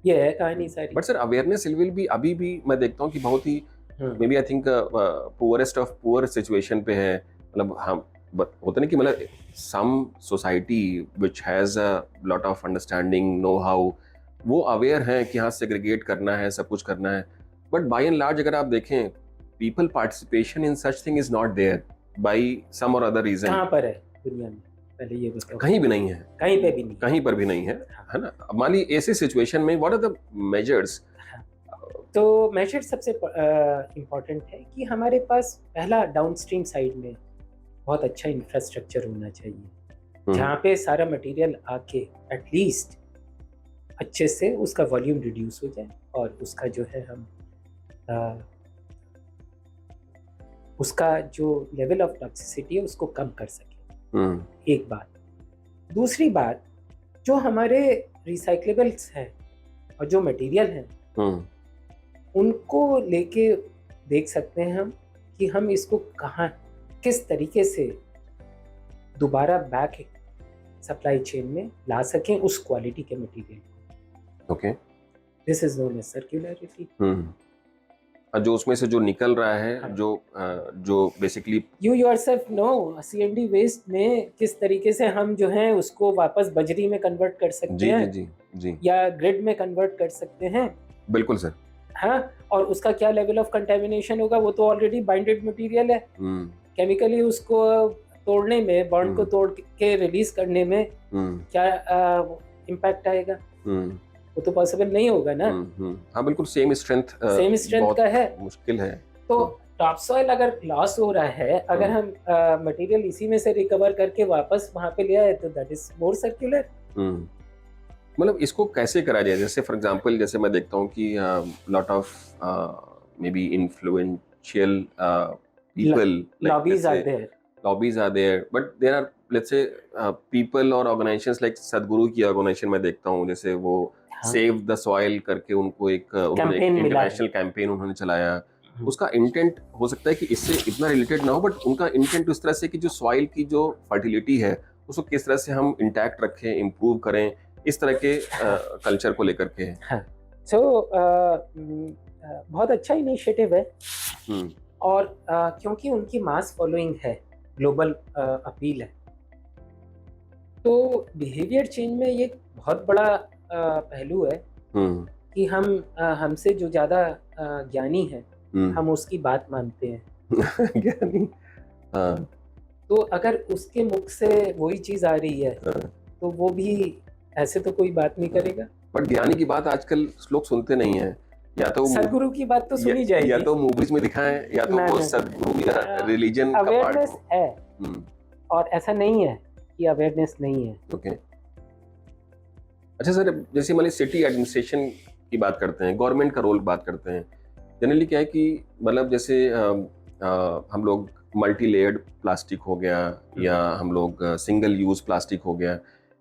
ये है कहानी सारी। बट सर अवेयरनेस लेवल भी अभी भी मैं देखता हूँ कि बहुत ही maybe I think poorest of poor situation पे है। मतलब हम होता नहीं कि मतलब some society which has a lot of understanding, know how, वो अवेयर हैं कि हाँ सेग्रीगेट करना है, सब कुछ करना है, बट बाय एंड लार्ज अगर आप देखें people participation in such thing is not there by some और अदर रीजन। कहाँ पर है दुनिया में, पहले ये बताओ। कहीं भी नहीं है, कहीं पे भी नहीं, कहीं पर भी नहीं है, है ना। मान ली ऐसी सिचुएशन में व्हाट आर द मेजर्स? तो मेजर सबसे इम्पोर्टेंट है कि हमारे पास पहला डाउनस्ट्रीम साइड में बहुत अच्छा इंफ्रास्ट्रक्चर होना चाहिए जहाँ पे सारा मटेरियल आके एटलीस्ट अच्छे से उसका वॉल्यूम रिड्यूस हो जाए और उसका जो है हम उसका जो लेवल ऑफ टॉक्सिसिटी है उसको कम कर सकें। एक बात। दूसरी बात, जो हमारे रिसाइक्लेबल्स हैं और जो मटेरियल हैं उनको लेके देख सकते हैं हम कि हम इसको कहाँ किस तरीके से दोबारा बैक सप्लाई चेन में ला सकें उस क्वालिटी के material. Okay, this is known as circularity. जो उसमें से जो निकल रहा है, हाँ, जो basically you yourself know CND waste में किस तरीके से हम जो है उसको वापस बजरी में कन्वर्ट कर सकते हैं। जी, जी। या ग्रिड में कन्वर्ट कर सकते हैं। बिल्कुल सर। हाँ, और उसका क्या लेवल ऑफ कंटेमिनेशन होगा, वो तो ऑलरेडी बाइंडेड मटेरियल है। केमिकली उसको तोड़ने में, बॉन्ड को तोड़ के रिलीज करने में क्या इम्पैक्ट आएगा, वो तो पॉसिबल नहीं होगा ना। हाँ बिल्कुल, सेम स्ट्रेंथ का है, मुश्किल है। तो टॉप सॉइल अगर लॉस हो रहा है, अगर हम मटेरियल इसी में से रिकवर करके वापस वहां पे ले आए तो दैट इज मोर सर्कुलर। मतलब इसको कैसे करा जाए? जैसे फॉर एग्जांपल, जैसे मैं देखता हूँ कि lot of may be influential people, lobbies are there, but there are, let's say, people और organizations like सदगुरु की organization मैं देखता हूँ, जैसे वो Save the Soil करके उनको एक इंटरनेशनल कैंपेन उन्होंने चलाया। उसका इंटेंट हो सकता है कि इससे इतना रिलेटेड ना हो, बट उनका इंटेंट इस तरह से कि जो सॉइल की जो फर्टिलिटी है उसको किस तरह से हम इंटैक्ट रखें, इम्प्रूव करें, इस तरह के कल्चर को लेकर के है। बहुत अच्छा इनिशिएटिव है। और क्योंकि उनकी मास फॉलोइंग है, ग्लोबल अपील है, तो बिहेवियर चेंज में ये बहुत बड़ा पहलू है कि हम हमसे जो ज़्यादा ज्ञानी है हम उसकी बात मानते हैं। ज्ञानी, हाँ। तो अगर उसके मुख से वही चीज़ आ रही है तो वो भी ऐसे तो कोई बात नहीं करेगा। बट ज्ञानी की बात आजकल लोग सुनते नहीं हैं, या तो सदगुरु की बात तो सुनी जाएगी, या तो मूवीज में दिखाएं, या तो वो सदगुरु या रिलीजन का अवेयरनेस है। और ऐसा नहीं है कि अवेयरनेस नहीं है। ओके, अच्छा सर, जैसे मान लीजिए सिटी एडमिनिस्ट्रेशन की बात करते हैं, गवर्नमेंट का रोल बात करते हैं, जनरली क्या है कि मतलब जैसे हम लोग मल्टी लेयर्ड प्लास्टिक हो गया या हम लोग सिंगल यूज प्लास्टिक हो गया,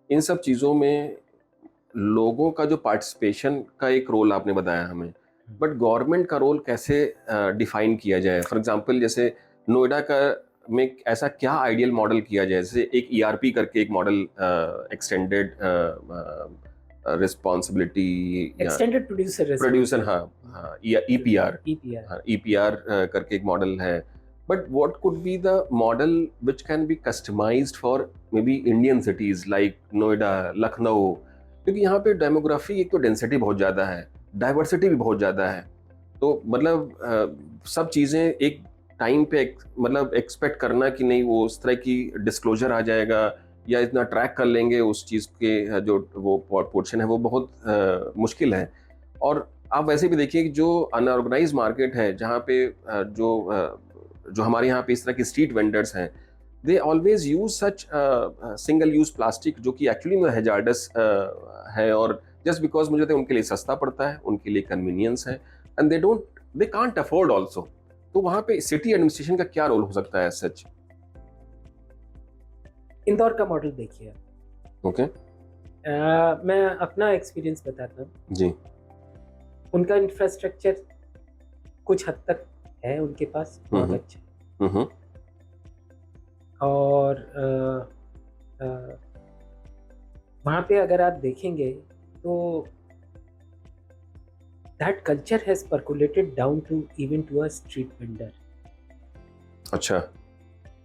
इन सब चीज़ों में लोगों का जो पार्टिसिपेशन का एक रोल आपने बताया हमें, बट गवर्नमेंट का रोल कैसे डिफाइन किया जाए? फॉर एग्जांपल जैसे नोएडा का में ऐसा क्या आइडियल मॉडल किया जाए? जैसे एक ERP करके एक model, extended responsibility, extended producer, हाँ, EPR करके एक मॉडल है, but what could be the model which can be customised for maybe Indian cities like Noida, Lucknow, क्योंकि यहाँ पे डेमोग्राफी, एक तो डेंसिटी बहुत ज़्यादा है, डाइवर्सिटी भी बहुत ज़्यादा है, तो मतलब सब चीज़ें एक टाइम पे मतलब एक्सपेक्ट करना कि नहीं वो उस तरह की डिस्क्लोजर आ जाएगा या इतना ट्रैक कर लेंगे उस चीज़ के जो वो पोर्शन है, वो बहुत मुश्किल है। और आप वैसे भी देखिए कि जो अनऑर्गेनाइज मार्केट है, जहाँ पे जो हमारे यहाँ पे इस तरह के स्ट्रीट वेंडर्स हैं, they always use such single use plastic, जो कि एक्चुअली में हैजार्डस है, और जस्ट बिकॉज मुझे तो उनके लिए सस्ता पड़ता है, उनके लिए कन्वीनियंस है, and they can't afford also, तो वहाँ पे सिटी एडमिनिस्ट्रेशन का क्या रोल हो सकता है सच? इंदौर का मॉडल देखिए आप। ओके मैं अपना एक्सपीरियंस बताता हूँ। जी। उनका इंफ्रास्ट्रक्चर कुछ हद तक है उनके पास, बहुत अच्छा। हम्म और वहाँ पे अगर आप देखेंगे तो that culture has percolated down to even to a street vendor. अच्छा।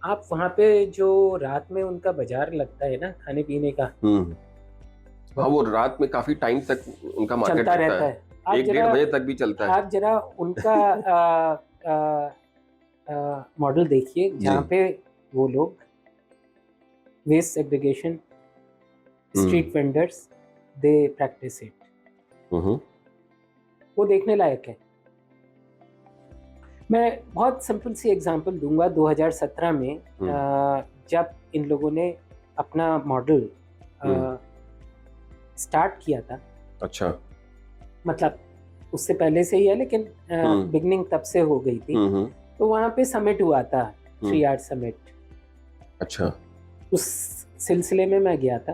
आप वहाँ पे जो रात में उनका बाजार लगता है ना खाने पीने का, हाँ, वो रात में काफी टाइम तक उनका मार्केट चलता रहता रहता है। है। आप 1-1:30 बजे तक भी चलता है। आप जरा उनका मॉडल देखिए जी। जहाँ पे वो लोग waste segregation, street vendors, they practice it. Hmm वो देखने लायक है। मैं बहुत सिंपल सी एग्जांपल दूंगा। 2017 में जब इन लोगों ने अपना मॉडल स्टार्ट किया था, अच्छा। मतलब उससे पहले से ही है लेकिन बिगनिंग तब से हो गई थी। तो वहाँ पे समिट हुआ था, 3 आवर समिट। अच्छा। उस सिलसिले में मैं गया था।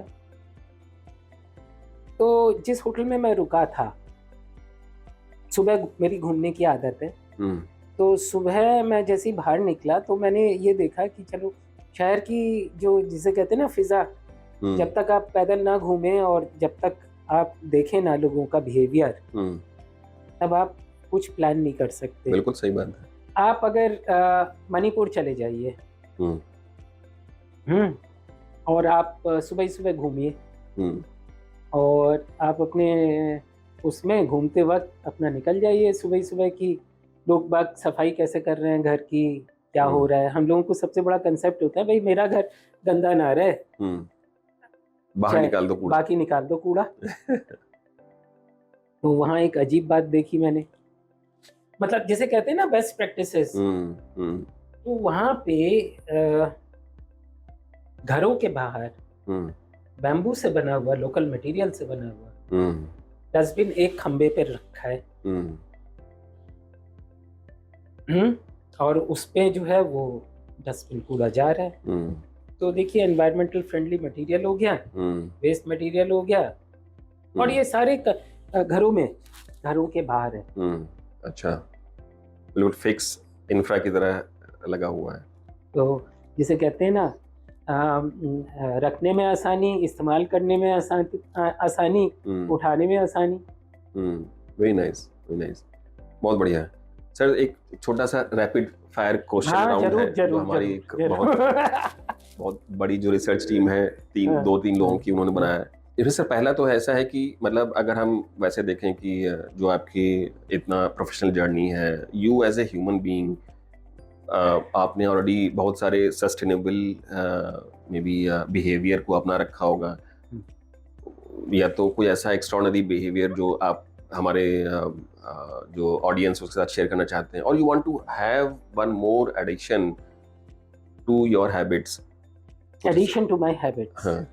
तो जिस होटल में मैं रुका था, सुबह मेरी घूमने की आदत है, तो सुबह मैं जैसे ही बाहर निकला तो मैंने ये देखा कि चलो शहर की जो जिसे कहते हैं ना फिजा, जब तक आप पैदल ना घूमें और जब तक आप देखें ना लोगों का बिहेवियर, तब आप कुछ प्लान नहीं कर सकते। बिल्कुल सही बात है। आप अगर मणिपुर चले जाइए और आप सुबह सुबह घूमिए और आप अपने उसमें घूमते वक्त अपना निकल जाइए सुबह सुबह की लोग बाग सफाई कैसे कर रहे हैं घर की, क्या हो रहा है। हम लोगों को सबसे बड़ा कंसेप्ट होता है भाई मेरा घर गंदा ना रहे, बाहर निकाल दो कूड़ा, बाकी निकाल दो कूड़ा। तो वहाँ एक अजीब बात देखी मैंने, मतलब जिसे कहते हैं ना बेस्ट प्रैक्टिसेस। तो वहाँ पे घरों के बाहर बैम्बू से बना हुआ, लोकल मटेरियल से बना हुआ डस्टबिन एक खंबे पे रखा है। और उस पे जो है वो डस्टबिन कूड़ा जा रहा है। तो देखिए एनवायरमेंटल फ्रेंडली मटेरियल हो गया, वेस्ट मटेरियल हो गया, और ये सारे घरों में, घरों के बाहर है। अच्छा, बिल्कुल फिक्स इंफ्रा की तरह लगा हुआ है। तो जिसे कहते हैं ना रखने में आसानी, इस्तेमाल करने में आसानी, उठाने में आसानी। वेरी नाइस, वेरी नाइस, बहुत बढ़िया है सर। एक छोटा सा रैपिड फायर क्वेश्चन राउंड है जो हमारी बहुत बड़ी जो रिसर्च टीम है, 2-3 लोगों की उन्होंने बनाया है। इसमें सर पहला तो ऐसा है कि मतलब अगर हम वैसे देखें कि जो आपकी इतना प्रोफेशनल जर्नी है, you as a human being, आपने ऑलरेडी बहुत सारे सस्टेनेबल मे बी बिहेवियर को अपना रखा होगा, या तो कोई ऐसा एक्स्ट्राऑर्डिनरी बिहेवियर जो आप हमारे जो ऑडियंस उसके साथ शेयर करना चाहते हैं, और you want to have one more addition to your habits. Addition to my habits, हाँ,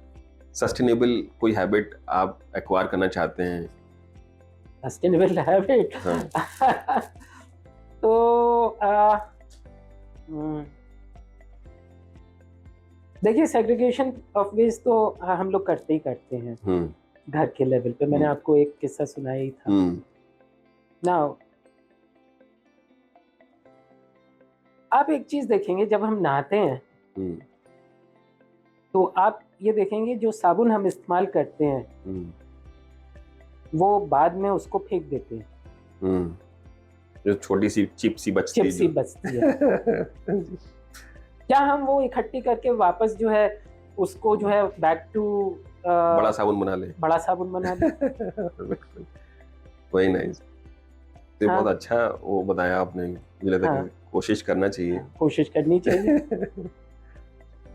सस्टेनेबल कोई हैबिट आप एक्वायर करना चाहते हैं। सस्टेनेबल हैबिट, तो देखिए सेग्रीगेशन ऑफ वेस्ट तो हम लोग करते ही करते हैं घर के लेवल पे। मैंने आपको एक किस्सा सुनाया ही था। नाउ आप एक चीज देखेंगे, जब हम नहाते हैं तो आप ये देखेंगे जो साबुन हम इस्तेमाल करते हैं वो बाद में उसको फेंक देते हैं। जो छोटी सी चिप सी बचती है क्या हम वो इकट्ठी करके वापस जो है उसको जो है बैक टू बड़ा साबुन बना ले, बड़ा साबुन बना ले। Very nice. तो बहुत अच्छा वो बताया आपने, मुझे लगता है कोशिश करना चाहिए, कोशिश करनी चाहिए।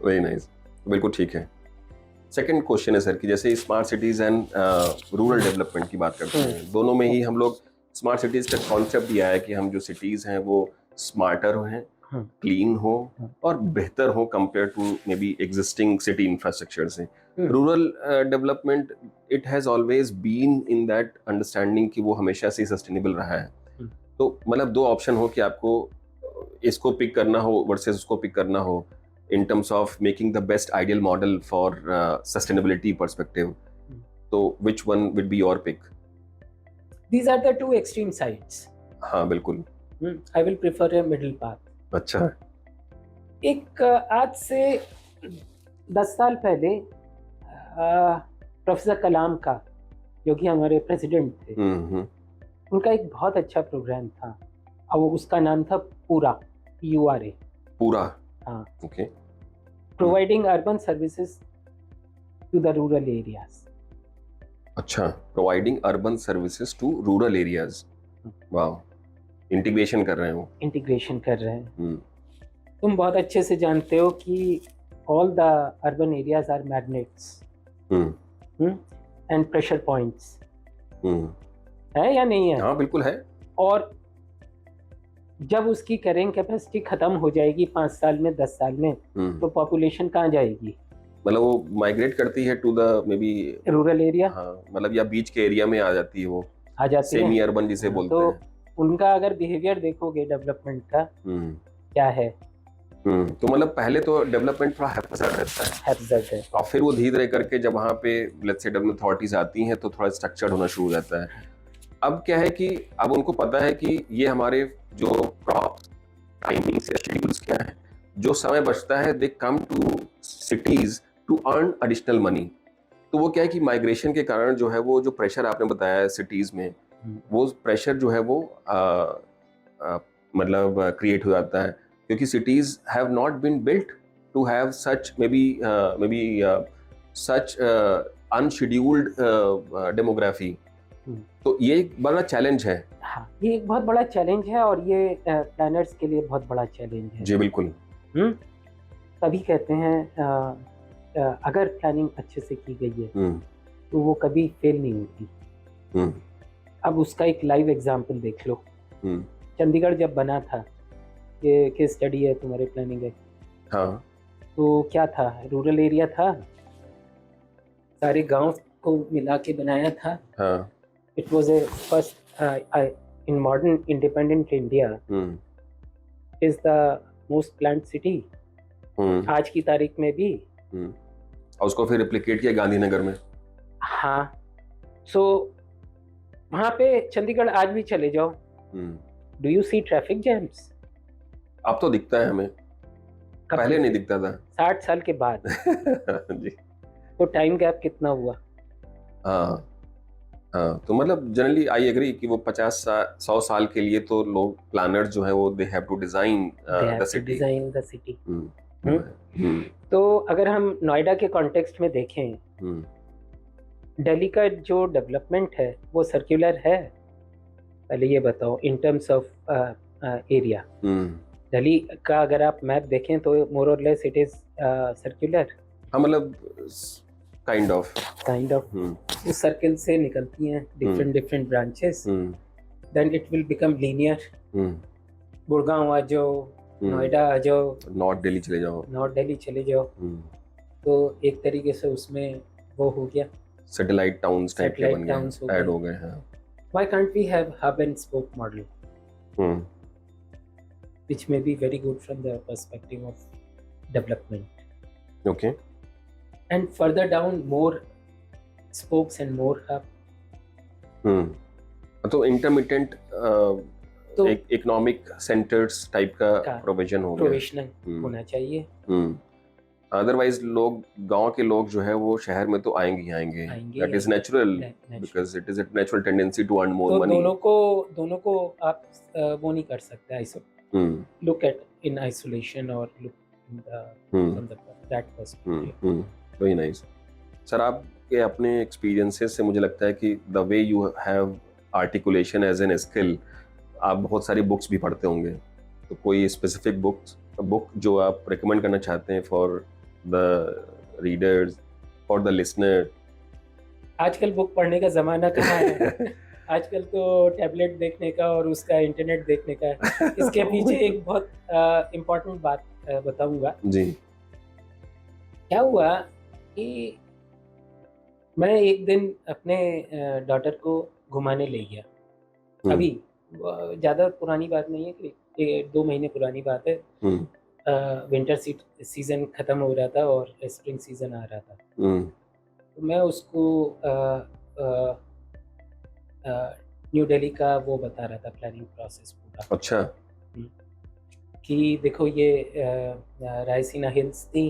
वेरी नाइस, बिल्कुल ठीक है। सेकंड क्वेश्चन है सर कि जैसे smart cities and rural development की बात करते हैं, दोनों में ही हम लोग स्मार्ट सिटीज का कॉन्सेप्ट दिया है कि हम जो सिटीज हैं वो स्मार्टर हैं, क्लीन हो और बेहतर हो compare to maybe existing city infrastructure से। Rural development it has always been in that understanding कि वो हमेशा से सस्टेनेबल रहा है। तो मतलब दो ऑप्शन हो कि आपको इसको पिक करना हो वर्सेस उसको पिक करना हो in terms of making the best ideal model for sustainability perspective, so which one would be your pick? These are the two extreme sides. हाँ बिल्कुल. I will prefer a middle path. अच्छा. एक आज से 10 साल पहले प्रोफेसर कलाम का, जो कि हमारे प्रेसिडेंट थे, उनका एक बहुत अच्छा प्रोग्राम था और उसका नाम था पूरा, PURA. पूरा. हाँ. Okay. Providing urban services to the rural areas. अच्छा, providing urban services to rural areas. वाह, इंटीग्रेशन कर रहे हैं वो. इंटीग्रेशन कर रहे हैं. तुम बहुत अच्छे से जानते हो कि all the urban areas are magnets and pressure points. है या नहीं है? हाँ बिल्कुल है. और जब उसकी कैरिंग कैपेसिटी खत्म हो जाएगी 5 साल में, 10 साल में, तो पॉपुलेशन कहाँ जाएगी? मतलब वो माइग्रेट करती है to the maybe rural area. हाँ, मतलब या बीच के एरिया में आ जाती है वो, आ जाती है, सेमी अर्बन जिसे बोलते तो हैं. उनका अगर बिहेवियर देखोगे डेवलपमेंट का क्या है, तो मतलब पहले तो डेवलपमेंट थोड़ा हैप्पी है, और फिर वो धीरे धीरे करके जब वहाँ पे लेट्स से डेवलपमेंट अथॉरिटीज आती हैं तो थोड़ा स्ट्रक्चर्ड होना शुरू हो जाता है. अब क्या है कि अब उनको पता है कि ये हमारे जो क्रॉप टाइमिंग से शेड्यूल्स क्या है, जो समय बचता है they come to cities to earn additional money. तो वो क्या है कि माइग्रेशन के कारण जो है वो जो प्रेशर आपने बताया है सिटीज में, वो प्रेशर जो है वो मतलब क्रिएट हो जाता है, क्योंकि cities have not been built to have such maybe such unscheduled demography. तो ये एक बड़ा चैलेंज है. हाँ, ये एक बहुत बड़ा चैलेंज है और ये प्लानर्स के लिए बहुत बड़ा चैलेंज है. जी बिल्कुल. तभी कहते हैं अगर प्लानिंग अच्छे से की गई है तो वो कभी फेल नहीं होती. अब उसका एक लाइव एग्जांपल देख लो. चंडीगढ़ जब बना था, ये केस स्टडी है तुम्हारे प्लानिंग है. हाँ. तो क्या था, रूरल एरिया था, सारे गांव को मिला के बनाया था. हाँ. It was a first in modern independent India. Is the most planned city. आज की तारीख में भी. और उसको फिर रिप्लिकेट किया गांधीनगर में. हाँ. So वहाँ पे चंडीगढ़ आज भी चले जाओ. Do you see traffic jams? अब तो दिखता है हमें, पहले नहीं दिखता था. 60 साल के बाद. जी. तो टाइम गैप कितना हुआ? हाँ. तो मतलब जनरली आई एग्री कि वो 50-100 साल के लिए तो लोग प्लानर्स जो है वो they have to design the city. तो अगर हम नोएडा के कॉन्टेक्स्ट में देखें, दिल्ली का जो डेवलपमेंट है वो सर्कुलर है. पहले ये बताओ in terms of area. Delhi का अगर आप मैप देखें तो मोर और लेस इट इज सर्कुलर. हाँ, मतलब काइंड ऑफ उस सर्कल से निकलती हैं different branches. Then it will become linear. Gurgaon आ जाओ, नोएडा आ जाओ, नॉर्थ दिल्ली चले जाओ. तो एक तरीके से उसमें वो हो गया, सैटेलाइट टाउन्स टाइप के बन गए, ऐड हो गए हैं. Why can't we have hub and spoke model, which may be very good from the perspective of development. Okay. And further down, more spokes and more hub. तो intermittent एक economic centres type का provision हो गया, provisional होना चाहिए. Otherwise लोग, गांव के लोग जो है वो शहर में तो आएंगे. That is natural, because it is a natural tendency to earn more money. दोनों को आप वो नहीं कर सकते ऐसे. लुक एट इन आइसोलेशन और look in the that perspective. Very nice. Sir, आपके अपने एक्सपीरियंसेस से मुझे लगता है कि the way you have articulation as an skill, आप बहुत सारी बुक्स भी पढ़ते होंगे. तो कोई स्पेसिफिक बुक जो आप रिकमेंड करना चाहते हैं for the readers, for the listener? आजकल बुक पढ़ने का ज़माना कहाँ है. आजकल तो टैबलेट देखने का और उसका इंटरनेट देखने का है. इसके पीछे एक बहुत इम्पोर्टेंट बात बताऊंगा जी. क्या हुआ कि मैं एक दिन अपने डॉटर को घुमाने ले गया. अभी ज़्यादा पुरानी बात नहीं है, कि 2 महीने पुरानी बात है। विंटर सीजन खत्म हो रहा था और स्प्रिंग सीजन आ रहा था। तो मैं उसको न्यू दिल्ली का वो बता रहा था, प्लानिंग प्रोसेस पूरा। अच्छा। कि देखो ये रायसीना हिल्स थी,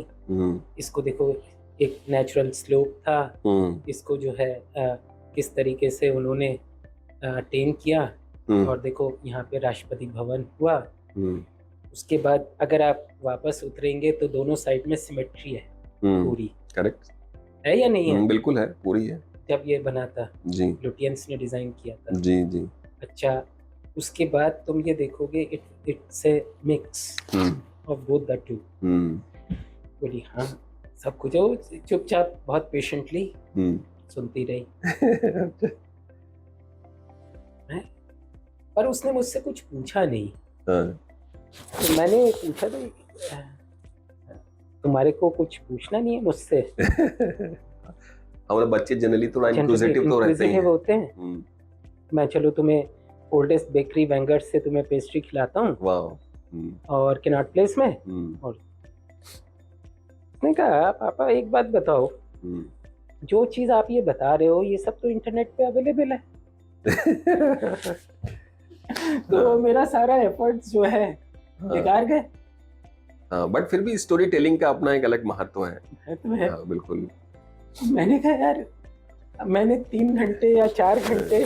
इसको देखो एक नेचुरल स्लोप था, इसको जो है किस तरीके से उन्होंने टेम किया, और देखो यहाँ पे राष्ट्रपति भवन हुआ। उसके बाद अगर आप वापस उतरेंगे तो दोनों साइड में सिमेट्री है पूरी। करेक्ट है या नहीं है? बिल्कुल है, पूरी है। जब ये बना था जी, लुटियंस ने डिजाइन किया था। जी जी। अच्छा, उसके बाद तुम ये देखोगे it's a mix of both the two. बोली हाँ सब कुछ। वो चुपचाप बहुत पेशेंटली सुनती रही। पर उसने मुझसे कुछ पूछा नहीं। तो मैंने पूछा तो तुम्हारे को कुछ पूछना नहीं है मुझसे? हमारे बच्चे जनरली थोड़ा इंक्विजिटिव तो रहते हैं। होते हैं। मैं चलो तुम्हें ओल्डेस्ट बेकरी वेंगर से तुम्हें पेस्ट्री खिलाता हूँ और कैनॉट प्लेस में। और उसने कहा पापा एक बात बताओ, जो चीज आप ये बता रहे हो ये सब तो इंटरनेट पे अवेलेबल है। तो मेरा सारा एफर्ट्स जो है बेकार गए। बट फिर भी स्टोरी टेलिंग का अपना एक अलग महत्व है। बिल्कुल। मैंने कहा यार मैंने 3 घंटे या 4 घंटे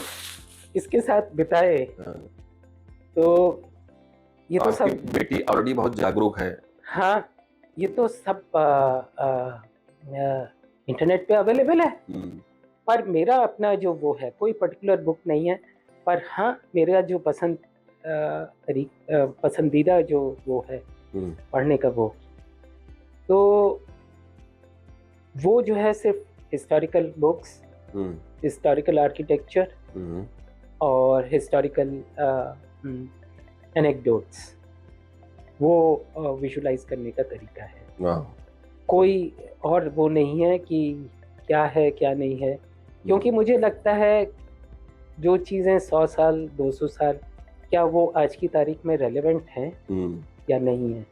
इसके साथ बिताए, तो ये तो सब बेटी ऑलरेडी बहुत जागरूक है। हाँ, ये तो सब इंटरनेट पे अवेलेबल है। पर मेरा अपना जो वो है, कोई पर्टिकुलर बुक नहीं है, पर हाँ मेरा जो पसंदीदा जो वो है पढ़ने का वो, तो वो जो है सिर्फ हिस्टोरिकल बुक्स, हिस्टोरिकल आर्किटेक्चर और हिस्टोरिकल एनेक्डोट्स, वो विजुलाइज करने का तरीका है। कोई और वो नहीं है कि क्या है क्या नहीं है, क्योंकि मुझे लगता है जो चीज़ें 100 साल 200 साल, क्या वो आज की तारीख में रेलेवेंट हैं या नहीं है,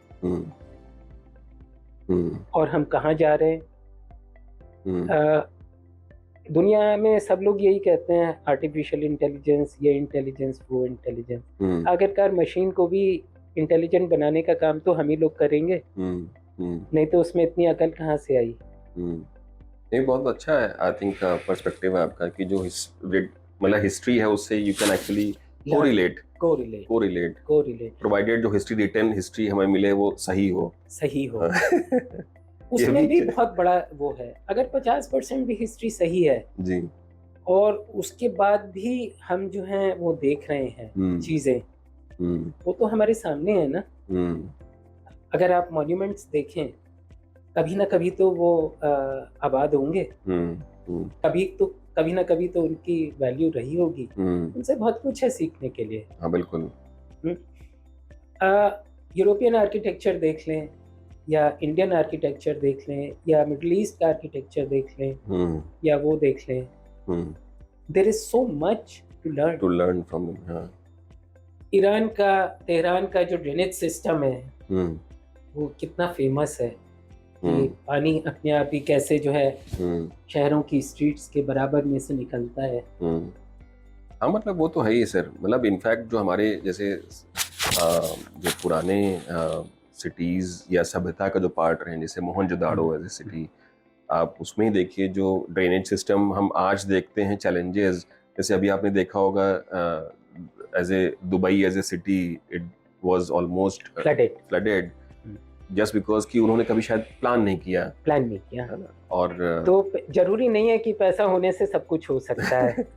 और हम कहाँ जा रहे हैं। दुनिया में सब लोग यही कहते हैं आर्टिफिशियल इंटेलिजेंस, ये इंटेलिजेंस वो इंटेलिजेंस। आखिरकार मशीन को भी इंटेलिजेंट बनाने का काम तो हम ही लोग करेंगे, नहीं तो उसमें इतनी अकल कहाँ से आई। ये बहुत अच्छा है आई थिंक पर्सपेक्टिव है आपका, कि जो मतलब हिस्ट्री है उससे you can actually correlate provided जो हिस्ट्री, रिटन हिस्ट्री हमें मिले वो सही हो। उसमें भी बहुत बड़ा वो है। अगर 50% भी हिस्ट्री सही है जी, और उसके बाद भी हम जो हैं वो देख रहे हैं चीजें, वो तो हमारे सामने है ना। अगर आप मॉन्यूमेंट्स देखें, कभी ना कभी तो वो आबाद होंगे, कभी ना कभी तो उनकी वैल्यू रही होगी। उनसे बहुत कुछ है सीखने के लिए। हाँ बिल्कुल। यूरोपियन आर्किटेक्चर देख लें या इंडियन आर्किटेक्चर देख लें या मिडिल ईस्ट का आर्किटेक्चर देख लें या वो देख लें, there is so much to learn from them. Iran का, तेहरान का जो ड्रेनेज सिस्टम है वो कितना फेमस है कि पानी अपने आप ही कैसे जो है शहरों की स्ट्रीट्स के बराबर में से निकलता है। हाँ मतलब वो तो है ही सर। मतलब इनफैक्ट जो हमारे जैसे जो पुराने सिटीज या सभ्यता का जो पार्ट रहे, जैसे मोहनजोदाड़ो एज ए सिटी, आप उसमें ही देखिए जो ड्रेनेज सिस्टम हम आज देखते हैं चैलेंजेस। जैसे अभी आपने देखा होगा as a Dubai as a city, it was almost flooded just because कि उन्होंने कभी शायद प्लान नहीं किया है ना। और तो जरूरी नहीं है कि पैसा होने से सब कुछ हो सकता है।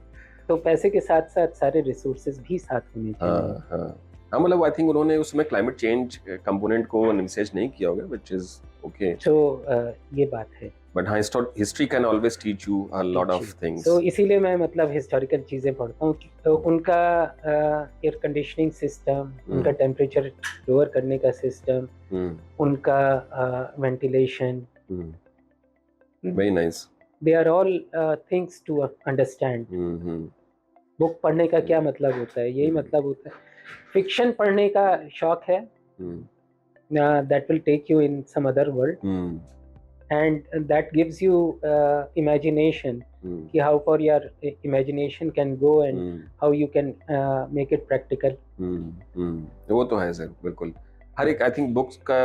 तो पैसे के साथ साथ सारे रिसोर्सेज भी साथ होने चाहिए। हाँ मतलब आई थिंक उन्होंने उसमें क्लाइमेट चेंज कंपोनेंट को एनविसेज नहीं किया होगा, व्हिच इज ओके। तो ये बात है। बट हाँ, history can always teach you a lot of things. तो इसीलिए मैं मतलब हिस्टोरिकल चीजें पढ़ता हूँ। तो उनका एयर कंडीशनिंग सिस्टम, उनका टेम्परेचर लोअर करने का सिस्टम, उनका ventilation, very nice. They are all things to understand. Book पढ़ने का क्या मतलब होता है? यही मतलब होता है फिक्शन पढ़ने का शौक है, हम्म, that will take you in some other world, hmm, and that gives you imagination, हम्म, कि how far your imagination can go and hmm, how you can make it practical. वो तो है सर, बिल्कुल। हर एक आई थिंक बुक्स का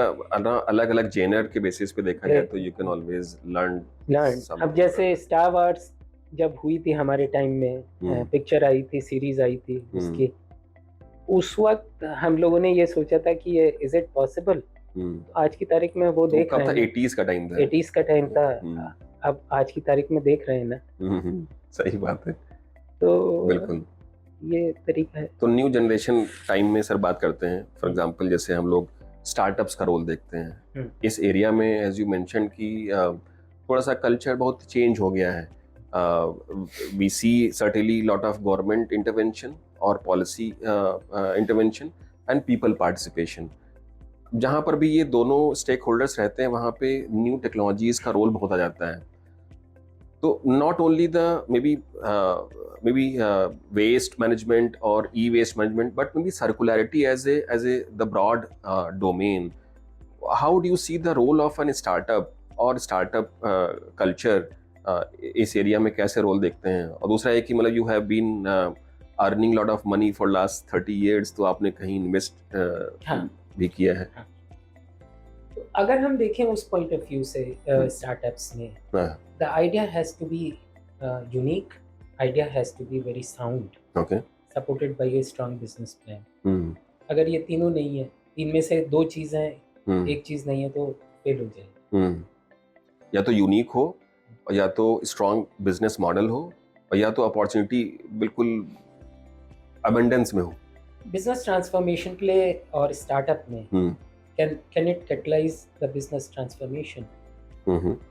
अलग अलग Jenner के बेसिस पे देखा जाए तो you can always learn learn, अब जैसे स्टार वार्स जब हुई थी हमारे टाइम में, हम्म, पिक्चर आई थी, सीरीज आई थी उसकी, उस वक्त हम लोगों ने ये सोचा था कि ये इज इट पॉसिबल, आज की तारीख में वो तो देख कब रहे था? हैं 80s का टाइम था। 80s का टाइम था, हम्म, अब आज की तारीख में देख रहे हैं ना, सही बात है, तो बिल्कुल। ये तरीका है। तो न्यू जनरेशन टाइम में सर बात करते हैं, फॉर एग्जांपल जैसे हम लोग स्टार्टअप्स का रोल देखते हैं इस एरिया में, एज यू मेंशन कि थोड़ा सा कल्चर बहुत चेंज हो गया है। We see certainly lot of government intervention और policy intervention and people participation. जहाँ पर भी ये दोनों स्टेक होल्डर्स रहते हैं वहाँ पे न्यू टेक्नोलॉजीज का रोल बहुत आ जाता है। तो not only the maybe waste management or e-waste management, but maybe circularity as a the broad domain. How do you see the role of an startup और startup culture इस area में कैसे role देखते हैं? और दूसरा है कि मतलब you have been earning lot of money for last 30 years, तो आपने कहीं इन्वेस्ट भी किया है। हाँ। तो अगर हम देखें उस पॉइंट ऑफ व्यू से स्टार्टअप्स में, the idea has to be unique, idea has to be very sound, okay, supported by a strong business plan. अगर ये तीनों नहीं है, इनमें से दो चीजें, एक चीज नहीं है तो फेल हो जाएगी। या तो यूनिक हो, और या तो स्ट्रॉन्ग बिजनेस मॉडल हो, और या तो अपॉर्चुनिटी बिल्कुल अबंडेंस में हो। बिजनेस ट्रांसफॉर्मेशन के लिए और स्टार्टअप में can it catalyse the business transformation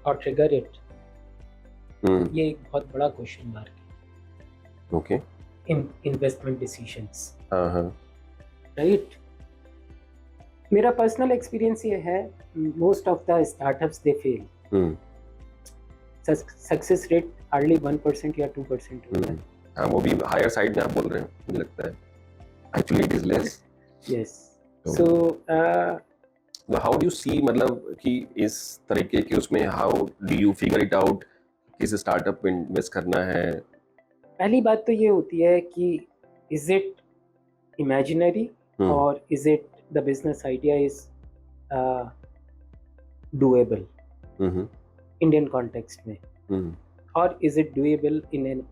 और ट्रिगर इट, ये एक बहुत बड़ा क्वेश्चन मार्क है। Okay, investment decisions, right. मेरा पर्सनल एक्सपीरियंस ये है, most of the startups they fail, success rate hardly 1% या 2% होता है। हाँ, वो भी हायर साइड में आप बोल रहे हैं, मुझे लगता है actually it is less. Yes, so how do you see, मतलब कि इस तरीके के उसमें how do you figure it out किस स्टार्टअप में इन्वेस्ट करना है? पहली बात तो ये होती है कि इज इट इमेजिनरी और is it the business idea is doable Indian context में, और is it doable in an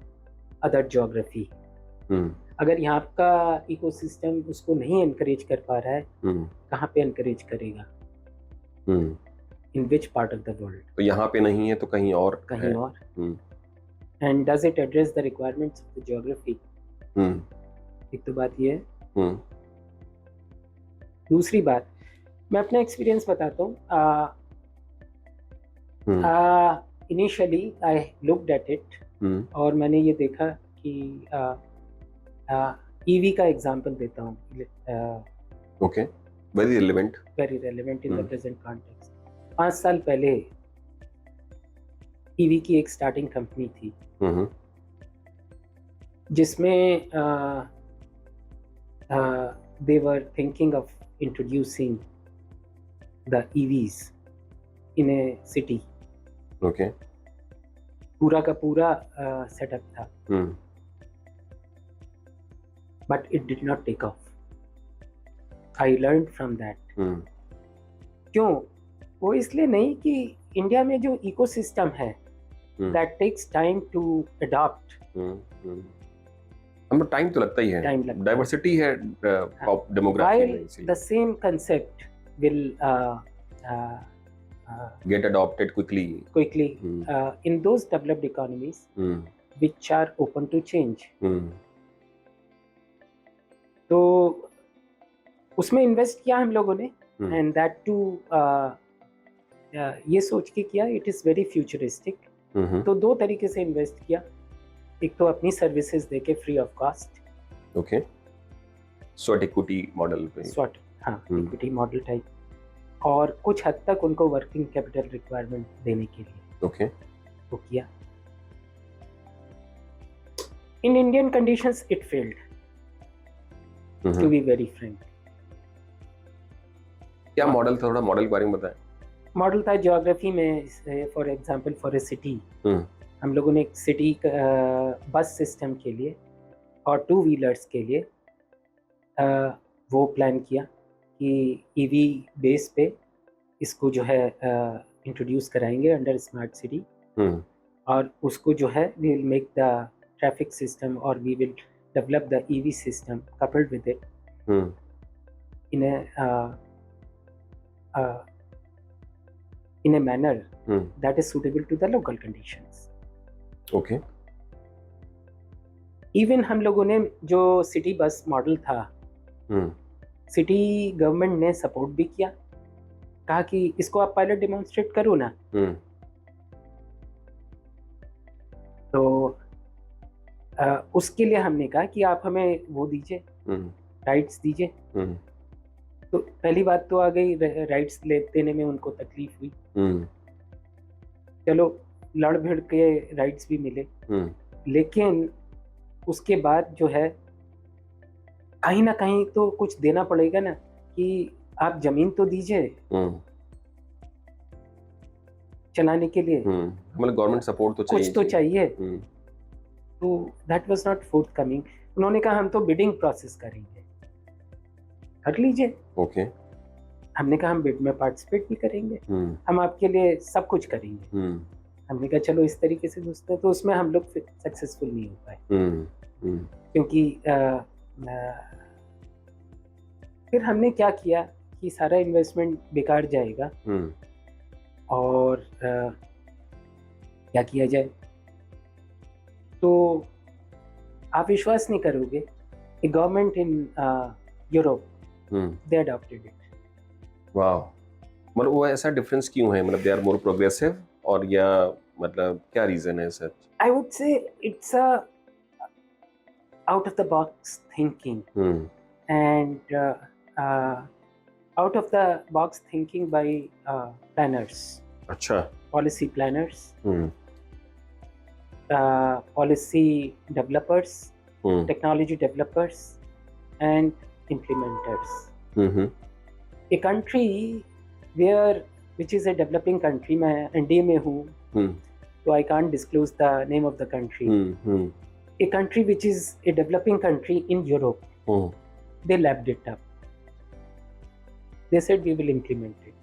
other geography. अगर यहाँ का इकोसिस्टम उसको नहीं एनकरेज कर पा रहा है, कहाँ पे एनकरेज करेगा? In which part of the world? तो यहाँ पे नहीं है तो कहीं और कहीं और। And does it address the requirements of the geography? एक तो बात ये है। दूसरी बात, मैं अपना एक्सपीरियंस बताता हूँ। Initially I looked at it, और मैंने ये देखा कि ईवी का एग्जांपल देता हूँ। Okay, very relevant in the present context. 5 साल पहले ईवी की एक स्टार्टिंग कंपनी थी, जिसमें they were thinking of introducing the EVs in a city. Okay. पूरा का पूरा सेटअप था, but it did not take off. I learned from that. क्यों? वो इसलिए नहीं कि इंडिया में जो इकोसिस्टम है, that takes time to adopt. हमें टाइम तो लगता ही है, डाइवर्सिटी है, डेमोग्राफी में, while the same concept will get adopted quickly in those developed economies which are open to change. तो उसमें इन्वेस्ट किया हम लोगों ने, and that too ये सोच के किया it is very futuristic. तो दो तरीके से इन्वेस्ट किया, एक तो अपनी सर्विसेज देके free of cost, okay, sweat equity model पे, स्वॉट, हाँ, इक्विटी मॉडल टाइप, और कुछ हद तक उनको वर्किंग कैपिटल रिक्वायरमेंट देने के लिए, ओके, वो किया। In Indian conditions it failed, to be very frank. क्या मॉडल था, थोड़ा मॉडल के बारे में बताएं. मॉडल था ज्योग्राफी में, for example for a city, हम लोगों ने एक सिटी बस सिस्टम के लिए और 2 व्हीलर्स के लिए वो प्लान किया कि ईवी बेस पे इसको जो है इंट्रोड्यूस कराएंगे अंडर स्मार्ट सिटी, और उसको जो है we will make the traffic system और we will develop the EV system coupled with it in a manner that is suitable to the local conditions. Okay. Even हम लोगों ने जो सिटी बस मॉडल था, सिटी गवर्नमेंट ने support भी किया, कहा कि इसको आप पायलट डेमोन्स्ट्रेट करो ना. तो उसके लिए हमने कहा कि आप हमें वो दीजिए, राइट्स दीजिए. तो पहली बात तो आ गई, राइट्स देने में उनको तकलीफ हुई. चलो लड़ भिड़ के राइट्स भी मिले, लेकिन उसके बाद जो है कहीं ना कहीं तो कुछ देना पड़ेगा ना, कि आप जमीन तो दीजिए चलाने के लिए, मतलब गवर्नमेंट सपोर्ट तो चाहिए, कुछ तो चाहिए. तो दैट वाज नॉट फोर्थकमिंग. उन्होंने कहा हम तो बिडिंग प्रोसेस करेंगे, कर लीजिए. ओके. हमने कहा हम बिड में पार्टिसिपेट भी करेंगे, हम आपके लिए सब कुछ करेंगे. हमने कहा चलो इस तरीके से दोस्तों, तो उसमें हम लोग सक्सेसफुल नहीं हो पाए, क्योंकि फिर हमने क्या किया कि सारा इन्वेस्टमेंट बेकार जाएगा, और क्या किया जाए. तो आप विश्वास नहीं करोगे, कि government in Europe they adopted it. वाह. मतलब वो ऐसा डिफरेंस क्यों है, मतलब दे आर मोर प्रोग्रेसिव, और या मतलब क्या रीजन है सच? I would say it's a out of the box thinking, and out of the box thinking by planners. अच्छा. Policy planners, policy developers, technology developers, and implementers. A country which is a developing country, मैं NDA में हूँ, so I can't disclose the name of the country. A country which is a developing country in Europe, they lapped it up. They said we will implement it,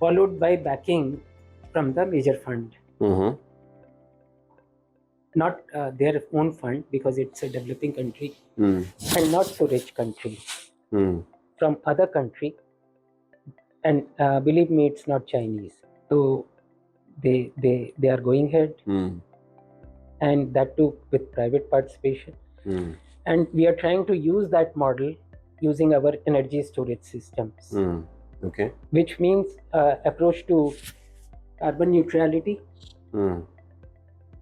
followed by backing from the major fund. Not their own fund, because it's a developing country and not so rich country, from other country, and believe me, it's not Chinese. So they are going ahead, and that too with private participation. And we are trying to use that model using our energy storage systems. Okay. Which means approach to carbon neutrality,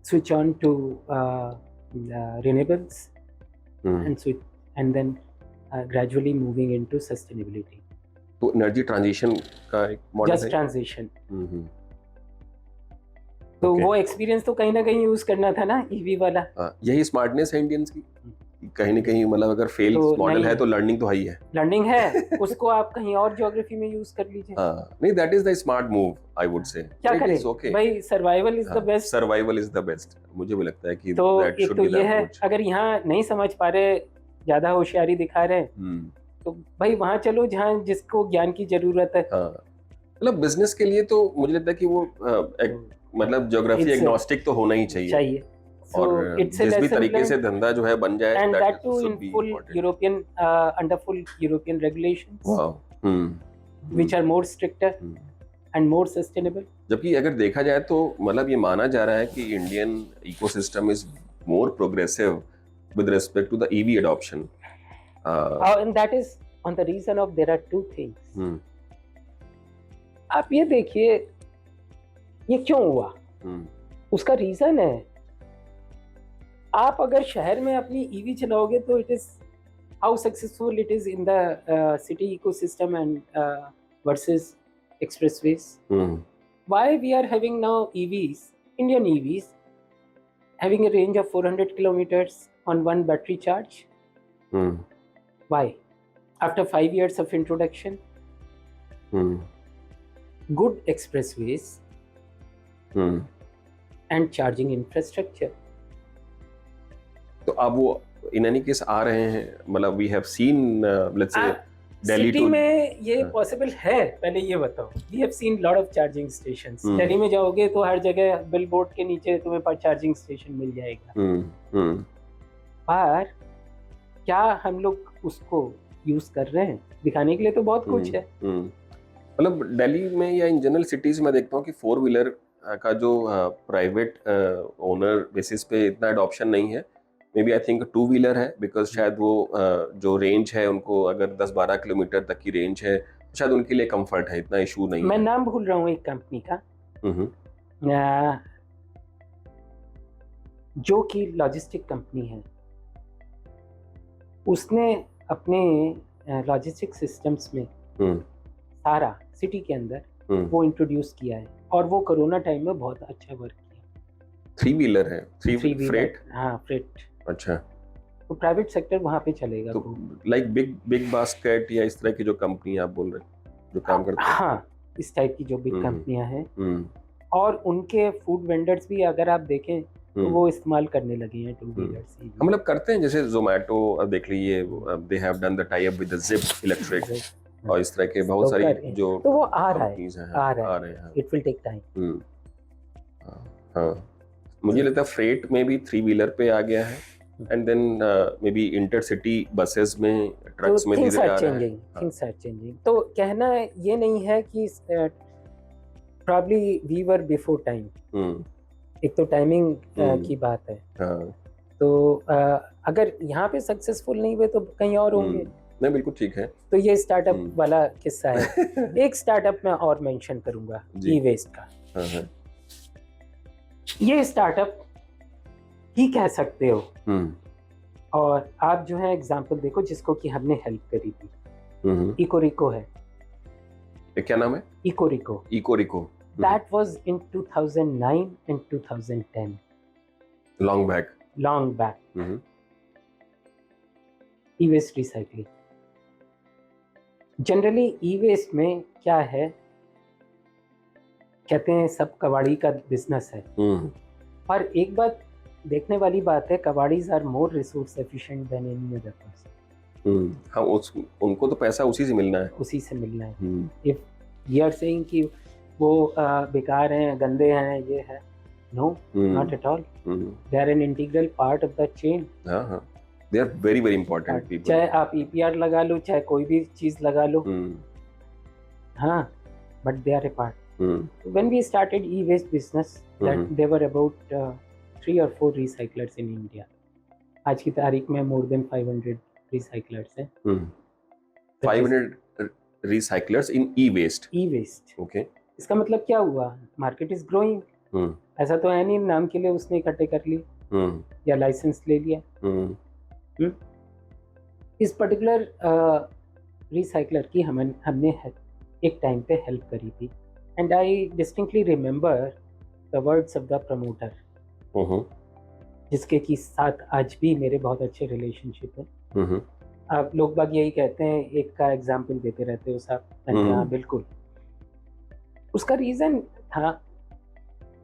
switch on to renewables, and then gradually moving into sustainability. तो energy transition का एक model है. Just transition. तो वो experience तो कहीं ना कहीं यूज करना था ना, ईवी वाला. यही स्मार्टनेस है इंडियंस की, कहीं ना कहीं. मतलब अगर फेल मॉडल है तो लर्निंग तो है. लर्निंग है, उसको आप कहीं और ज्योग्राफी में यूज कर लीजिए. नहीं, that is the smart move, I would से. क्या करें भाई, survival is the best. Survival is the best, मुझे भी लगता है कि तो दैट एक शुड तो बी द ये है, अप्रोच. अगर यहाँ नहीं समझ पा रहे, ज्यादा होशियारी दिखा रहे, तो भाई वहाँ चलो जहाँ जिसको ज्ञान की जरूरत है. मतलब बिजनेस के लिए तो मुझे लगता है कि वो मतलब ज्योग्राफी एग्नोस्टिक तो होना ही चाहिए. और जिस भी तरीके से धंधा जो है बन जाए, and that too in full European under full European regulations. Which are more stricter and more sustainable. जबकि अगर देखा जाए तो मतलब ये माना जा रहा है कि Indian ecosystem is more progressive with respect to the EV adoption. And that is on the reason of there are two things. आप ये देखिए, ये क्यों हुआ? उसका रीजन है, आप अगर शहर में अपनी ईवी चलाओगे तो it is how successful it is in the city ecosystem and versus expressways. Why we are having now EVs, Indian EVs, having a range of 400 kilometers on one battery charge, Why? After 5 years of introduction, good expressways and charging infrastructure. तो अब वो in any case आ रहे हैं, मतलब we have seen let's say Delhi city to में ये हाँ। Possible है? पहले ये बताओ. We have seen lot of charging stations. हम्म। दिल्ली में जाओगे तो हर जगह बिल बोर्ड के नीचे तुम्हें पर चार्जिंग स्टेशन मिल जाएगा. पर क्या हम लोग उसको यूज कर रहे हैं? दिखाने के लिए तो बहुत कुछ है. मतलब दिल्ली में या इन जनरल सिटीज में देखता हूँ कि 4 व्हीलर का जो प्राइवेट ओनर बेसिस पे इतना अडॉप्शन नहीं है. Maybe I think 2 wheeler है, बिकॉज शायद वो जो रेंज है उनको अगर 10-12 किलोमीटर तक की रेंज है तो शायद उनके लिए कंफर्ट है, इतना इशू नहीं मैं है. नाम भूल रहा हूँ एक कंपनी का, जो कि लॉजिस्टिक कंपनी है. उसने अपने लॉजिस्टिक सिस्टम्स में सारा सिटी के अंदर वो इंट्रोड्यूस किया है और वो कोरोना टाइम में बहुत अच्छा वर्क किया. 3 व्हीलर है, 3 फ्रेट. हाँ, फ्रेट. अच्छा, तो प्राइवेट सेक्टर वहाँ पे चलेगा. तो लाइक बिग बास्केट या इस तरह की जो कंपनी आप बोल रहे हैं जो काम करते हैं. हाँ, इस टाइप की जो बिग कंपनियां हैं और उनके फूड वेंडर्स भी अगर आप देखें तो वो इस्तेमाल करने लगे हैं 2 व्हीलर्स. मतलब करते हैं, जैसे जोमेटो दे लीजिए, they have done the tie up with the zip electric और इस तरह के बहुत सारी जो तो वो आ रहा है, आ रहे हैं. It will take time. हाँ, मुझे लगता है फ्रेट में भी 3 व्हीलर पे आ गया है, and then maybe intercity buses में, ट्रक्स में धीरे आ रहा है. Things are changing. तो कहना ये नहीं है कि probably we were before time. एक तो टाइमिंग की बात है. तो अगर यहाँ पे सक्सेसफुल नहीं हुए तो कहीं और होंगे. नहीं, बिल्कुल ठीक है. तो ये स्टार्टअप वाला किस्सा है. एक स्टार्टअप मैं और मेंशन करूंगा, ई वेस्ट का. ये स्टार्टअप ही कह सकते हो. और आप जो है एग्जांपल देखो जिसको कि हमने हेल्प करी थी. इकोरिको है. क्या नाम है? इकोरिको. That was in 2009 and 2010. Long back. E-waste recycling. Generally e-waste में क्या है, कहते हैं सब कबाड़ी का बिजनेस है. पर एक बात देखने वाली बात है, कबाड़ीज are more resource efficient than any other person. हाँ, उनको तो पैसा उसी से मिलना है. If we are saying कि वो बेकार हैं, गंदे हैं, ये है, no, not at all. They are an integral part of the chain. They are very very important people. चाहे आप ईपीआर लगा लो, चाहे कोई भी चीज लगा लो. हाँ, but they are a part. When we started e waste business, that there were about 3 or 4 recyclers in India. आज की तारीख में मोर देन 500 रिसाइकलर्स हैं. 500 रिसाइकलर्स इन ई वेस्ट. ओके. इसका मतलब क्या हुआ? Market is growing. ऐसा तो है नहीं नाम के लिए उसने इकट्ठे कर ली या लाइसेंस ले लिया. इस पर्टिकुलर रिसाइकलर की हमने एक टाइम पे हेल्प करी थी. And I distinctly remember the words of the promoter, जिसके की साथ आज भी मेरे बहुत अच्छे रिलेशनशिप है. आप लोग बाग यही कहते हैं, एक का एग्जाम्पल देते रहते हो साहब. हाँ, बिल्कुल. उसका रीज़न था,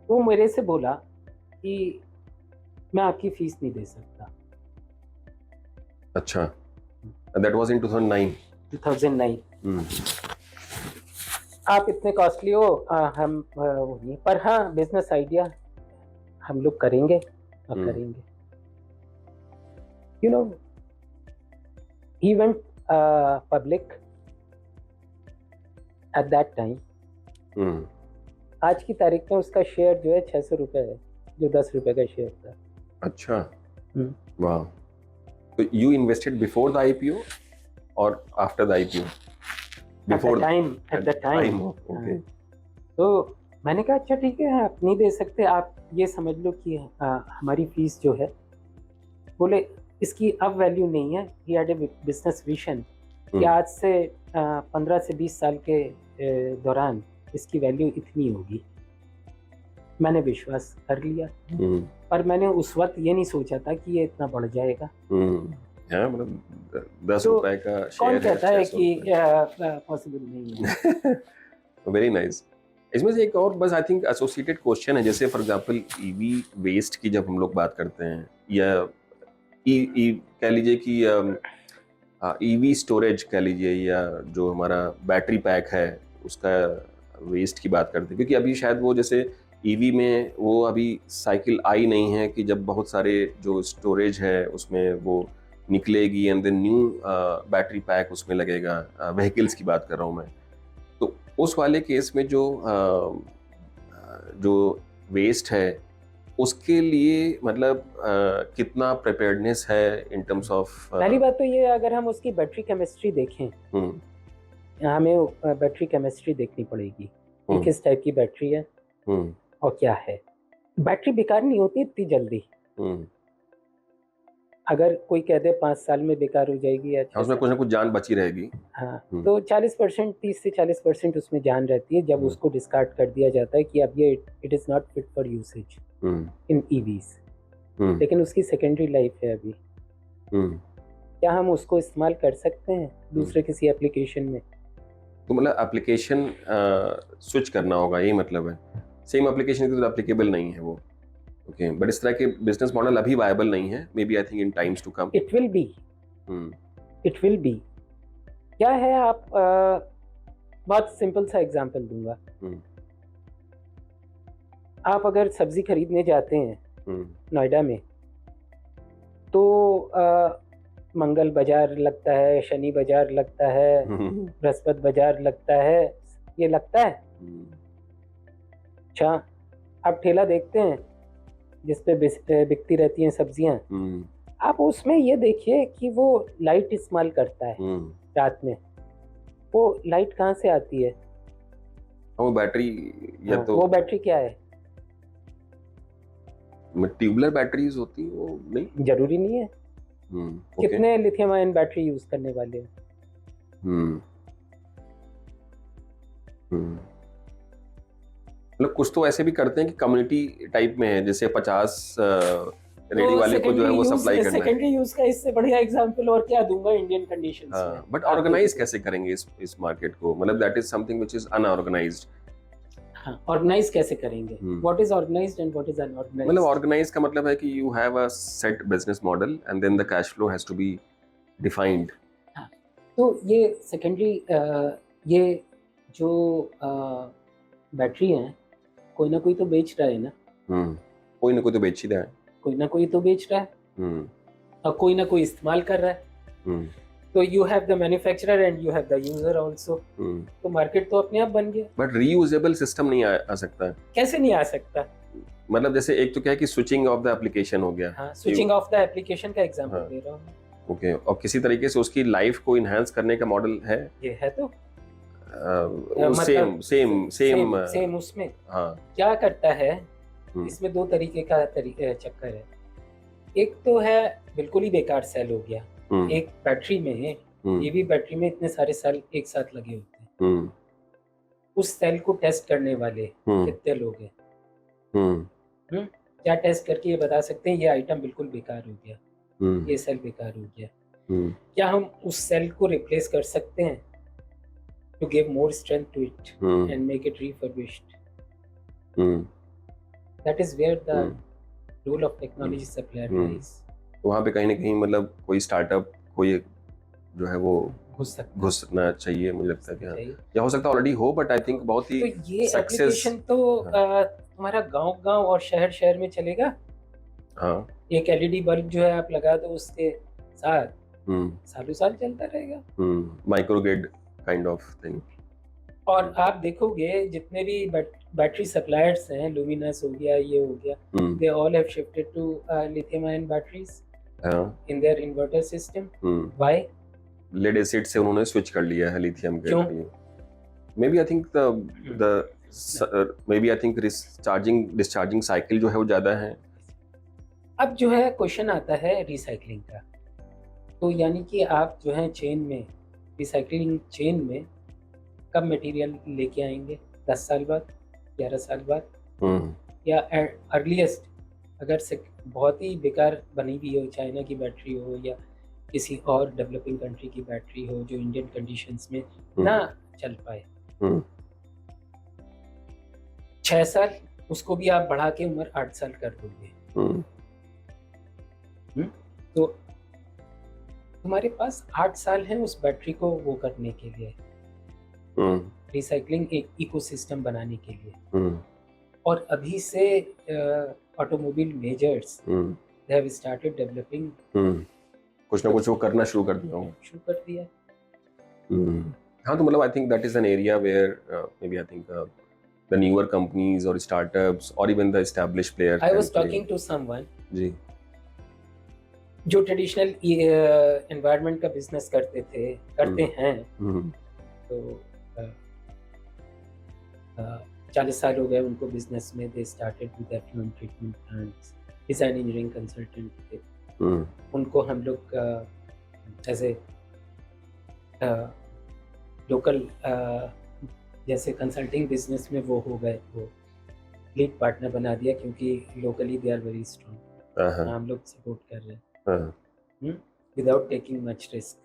वो मेरे से बोला कि मैं आपकी फीस नहीं दे सकता. अच्छा, that was in 2009. आप इतने कॉस्टली हो, हम वो नहीं, पर हाँ बिजनेस आइडिया हम लोग करेंगे और करेंगे. You know, he went public at that time. आज की तारीख में उसका शेयर जो है 600 रुपए है, जो 10 रुपए का शेयर था. अच्छा, वाह. तो you invested before the IPO or after the IPO? At the time. Okay. तो मैंने कहा अच्छा ठीक है, आप नहीं दे सकते, आप ये समझ लो कि हमारी फीस जो है, बोले इसकी अब वैल्यू नहीं है. He had a business vision कि आज से 15 से 20 साल के दौरान इसकी वैल्यू इतनी होगी. मैंने विश्वास कर लिया. पर मैंने उस वक्त ये नहीं सोचा था कि ये इतना बढ़ जाएगा. हाँ, मतलब 10 तो रुपए का कौन शेयर है, कहता है 600 कि रुपए। पॉसिबल नहीं है? Very nice. इसमें से एक और बस आई थिंक एसोसिएटेड क्वेश्चन है, जैसे फॉर एग्जांपल ईवी वेस्ट की जब हम लोग बात करते हैं, या ई ई कह लीजिए कि ईवी स्टोरेज कह लीजिए, या जो हमारा बैटरी पैक है उसका वेस्ट की बात करते हैं, क्योंकि अभी शायद वो जैसे ईवी में वो अभी साइकिल आई नहीं है कि जब बहुत सारे जो स्टोरेज है उसमें वो निकलेगी and then new battery pack उसमें लगेगा। व्हीकल्स की बात कर रहा हूँ मैं। तो उस वाले केस में जो वेस्ट है उसके लिए मतलब कितना प्रिपेयर्डनेस है इन टर्म्स ऑफ। पहली बात तो ये, अगर हम उसकी बैटरी केमिस्ट्री देखें, हमें बैटरी केमिस्ट्री देखनी पड़ेगी कि किस टाइप की बैटरी है और क्या है। बैटरी बेकार नहीं होती इतनी जल्दी। अगर कोई कह दे 5 साल में बेकार हो जाएगी या 6 उसमें कुछ ना कुछ जान बची रहेगी। हाँ, तो 40%, 30 से 40% उसमें जान रहती है जब उसको डिस्कार्ड कर दिया जाता है कि अब ये it is not fit for usage in EVs. लेकिन उसकी सेकेंडरी लाइफ है अभी। क्या हम उसको इस्तेमाल कर सकते हैं दूसरे किसी एप्लीकेशन में? तो मतलब एप्लीकेशन स्विच करना होगा, यही मतलब है। सेम एप्लीकेशन की तो एप्लीकेबल नहीं है वो। ओके, बट इस तरह के बिजनेस मॉडल अभी वायबल नहीं है। Maybe I think in times to come it will be. It will be. क्या है, आप बहुत सिंपल सा एग्जांपल दूंगा। आप अगर सब्जी खरीदने जाते हैं नोएडा में, तो मंगल बाजार लगता है, शनि बाजार लगता है, बृहस्पति बाजार लगता है, ये लगता है। अच्छा, आप ठेला देखते हैं जिसपे बिकती रहती हैं सब्जियां, आप उसमें ये देखिए कि वो लाइट इस्तेमाल करता है रात में। वो लाइट कहाँ से आती है? वो बैटरी, या तो वो बैटरी क्या है? ट्यूबलर बैटरीज होती हैं, वो नहीं, जरूरी नहीं है। कितने लिथियम आयन बैटरी यूज करने वाले हैं? मतलब कुछ तो ऐसे भी करते हैं कि कम्युनिटी टाइप में है, जैसे 50 रेडी वाले को जो है वो सप्लाई करना है। सेकेंडरी यूज का इससे बढ़िया एग्जांपल और क्या दूंगा इंडियन कंडीशंस में। बट ऑर्गेनाइज कैसे करेंगे इस मार्केट को? मतलब that is something which is unorganised. Organise कैसे करेंगे? What is organised and what is unorganised? मतलब ऑर्गेनाइज का मतलब है कि you have a set business model and then the cash flow has to be defined. तो ये सेकेंडरी, ये जो बैटरी है, कोई ना कोई तो बेच रहा है ना। कोई ना कोई तो बेच ही रहा है। कोई ना कोई तो बेच रहा है और कोई ना कोई इस्तेमाल कर रहा है। तो you have the manufacturer and you have the user also. तो मार्केट तो अपने आप बन गया। बट रीयूजेबल सिस्टम नहीं आ सकता। कैसे नहीं आ सकता? मतलब जैसे एक तो क्या है कि स्विचिंग ऑफ द एप्लीकेशन हो गया। हाँ, स्विचिंग ऑफ द एप्लीकेशन का एग्जांपल दे रहा हूँ। ओके, और किसी तरीके से उसकी लाइफ को इनहांस करने का मॉडल है। ये है तो सेम उसमें क्या करता है? इसमें दो तरीके का चक्कर है। एक तो है बिल्कुल ही बेकार सेल हो गया। एक बैटरी में है, ये भी बैटरी में इतने सारे सेल एक साथ लगे होते हैं। उस सेल को टेस्ट करने वाले कितने लोग हैं? क्या टेस्ट करके ये बता सकते हैं ये आइटम बिल्कुल बेकार हो गया, ये सेल बेकार हो गया? क्या हम उस सेल को रिप्लेस कर सकते हैं to give more strength to it and make it refurbished? That is where the role of technology supplier lies. वहाँ पे कहीं ना कहीं मतलब कोई स्टार्टअप, कोई जो है वो घुसना चाहिए, मुझे लगता है कि हाँ, या हो सकता है ऑलरेडी हो, बट आई थिंक बहुत ही तो ये एप्लीकेशन तो तुम्हारा गांव और शहर में चलेगा। हाँ, एक एलईडी बल्ब जो है आप लगा दो, उसके साथ सालों साल चलता रहेगा। Microgrid kind of thing. और आप देखोगे जितने भी बैटरी सप्लायर्स हैं, लुमिनस हो गया, ये हो गया, they all have shifted to lithium ion batteries in their inverter system. Why? Lead acid से उन्होंने स्विच कर लिया है लिथियम के लिए। Maybe I think discharging cycle जो है वो ज्यादा है। अब जो है क्वेश्चन आता है रिसाइकलिंग का। तो यानी कि आप जो है चेन में, रिसाइकलिंग चेन में कब मटेरियल लेके आएंगे? 10 साल बाद, 11 साल बाद, या अर्लीस्ट अगर से बहुत ही बेकार बनी हुई हो, चाइना की बैटरी हो या किसी और डेवलपिंग कंट्री की बैटरी हो जो इंडियन कंडीशंस में ना चल पाए। 6 साल, उसको भी आप बढ़ा के उम्र 8 साल कर दोगे। तो तुम्हारे पास 8 साल है उस बैटरी को वो करने के लिए, रिसाइकलिंग एक इकोसिस्टम बनाने के लिए। और अभी से automobile measures they have started developing, कुछ ना कुछ वो करना शुरू कर दिया। हाँ, तो मतलब I think that is an area where maybe I think the newer companies or startups or even the established players. I was talking to someone जी जो ट्रेडिशनल एनवायरनमेंट का बिजनेस करते हैं। तो 40 साल हो गए उनको बिजनेस में। They started with effluent treatment plants, design engineering consultant थे। उनको हम लोग एज ए लोकल जैसे कंसल्टिंग बिजनेस में वो हो गए, वो लीड पार्टनर बना दिया क्योंकि locally they are very strong. हम लोग सपोर्ट कर रहे हैं without taking much risk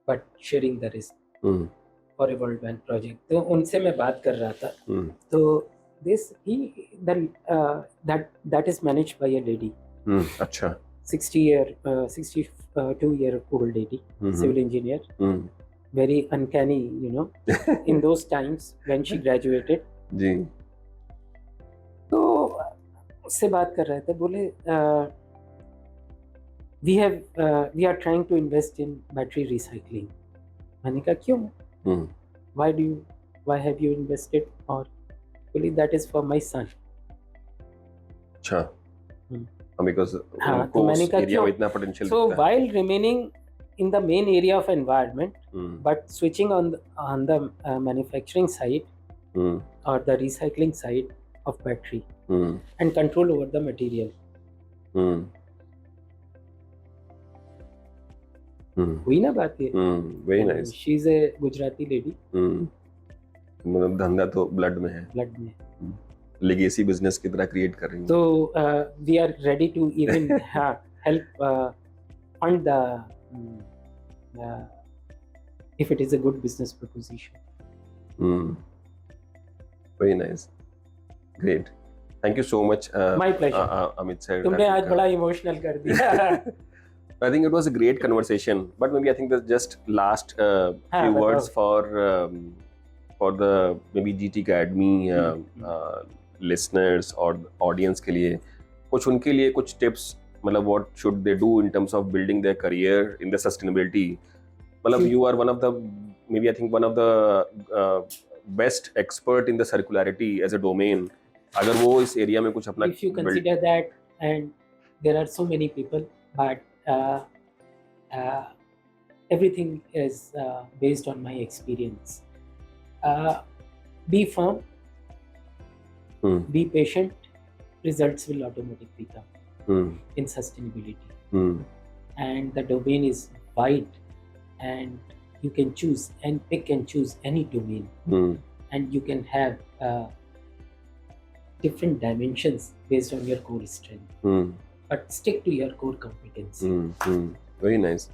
but sharing the risk for a world bank project. तो उनसे मैं बात कर रहा था। तो this that is managed by a lady. अच्छा। 62 year old lady, civil engineer, very uncanny, you know, in those times when she graduated. जी। तो उससे बात कर रहे थे, बोले we are trying to invest in battery recycling. मैंने कहा क्यों? Why have you invested? और बोली that is for my son. अच्छा। because तो मैंने कहा एरिया में इतना potential so while remaining in the main area of environment, but switching on the manufacturing side or the recycling side of battery and control over the material. हुई ना बात ये? very nice. She is a Gujarati lady. मतलब धंधा तो blood में है। Blood में। लेगेसी बिजनेस की तरह क्रिएट कर रही है। तो we are ready to even help fund the if it is a good business proposition. Very nice, great, thank you so much. My pleasure. Amit sir, तुमने आज बड़ा इमोशनल कर दिया। I think it was a great conversation, but maybe I think the just last few words for the maybe GT Academy listeners or audience के लिए, कुछ उनके लिए कुछ tips, मतलब what should they do in terms of building their career in the sustainability? मतलब you are one of the maybe I think one of the best expert in the circularity as a domain. अगर वो इस area में कुछ अपना if you consider that, and there are so many people, but everything is based on my experience. Be firm, be patient, results will automatically come in sustainability. And the domain is wide, and you can choose and pick and choose any domain, and you can have different dimensions based on your core strength, but stick to your core competency. Very nice.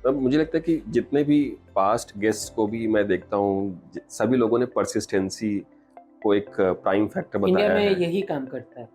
अब मुझे लगता है कि जितने भी past guest को भी मैं देखता हूँ, सभी लोगों ने परसिस्टेंसी को एक प्राइम फैक्टर बताया है। इंडिया में यही काम करता है।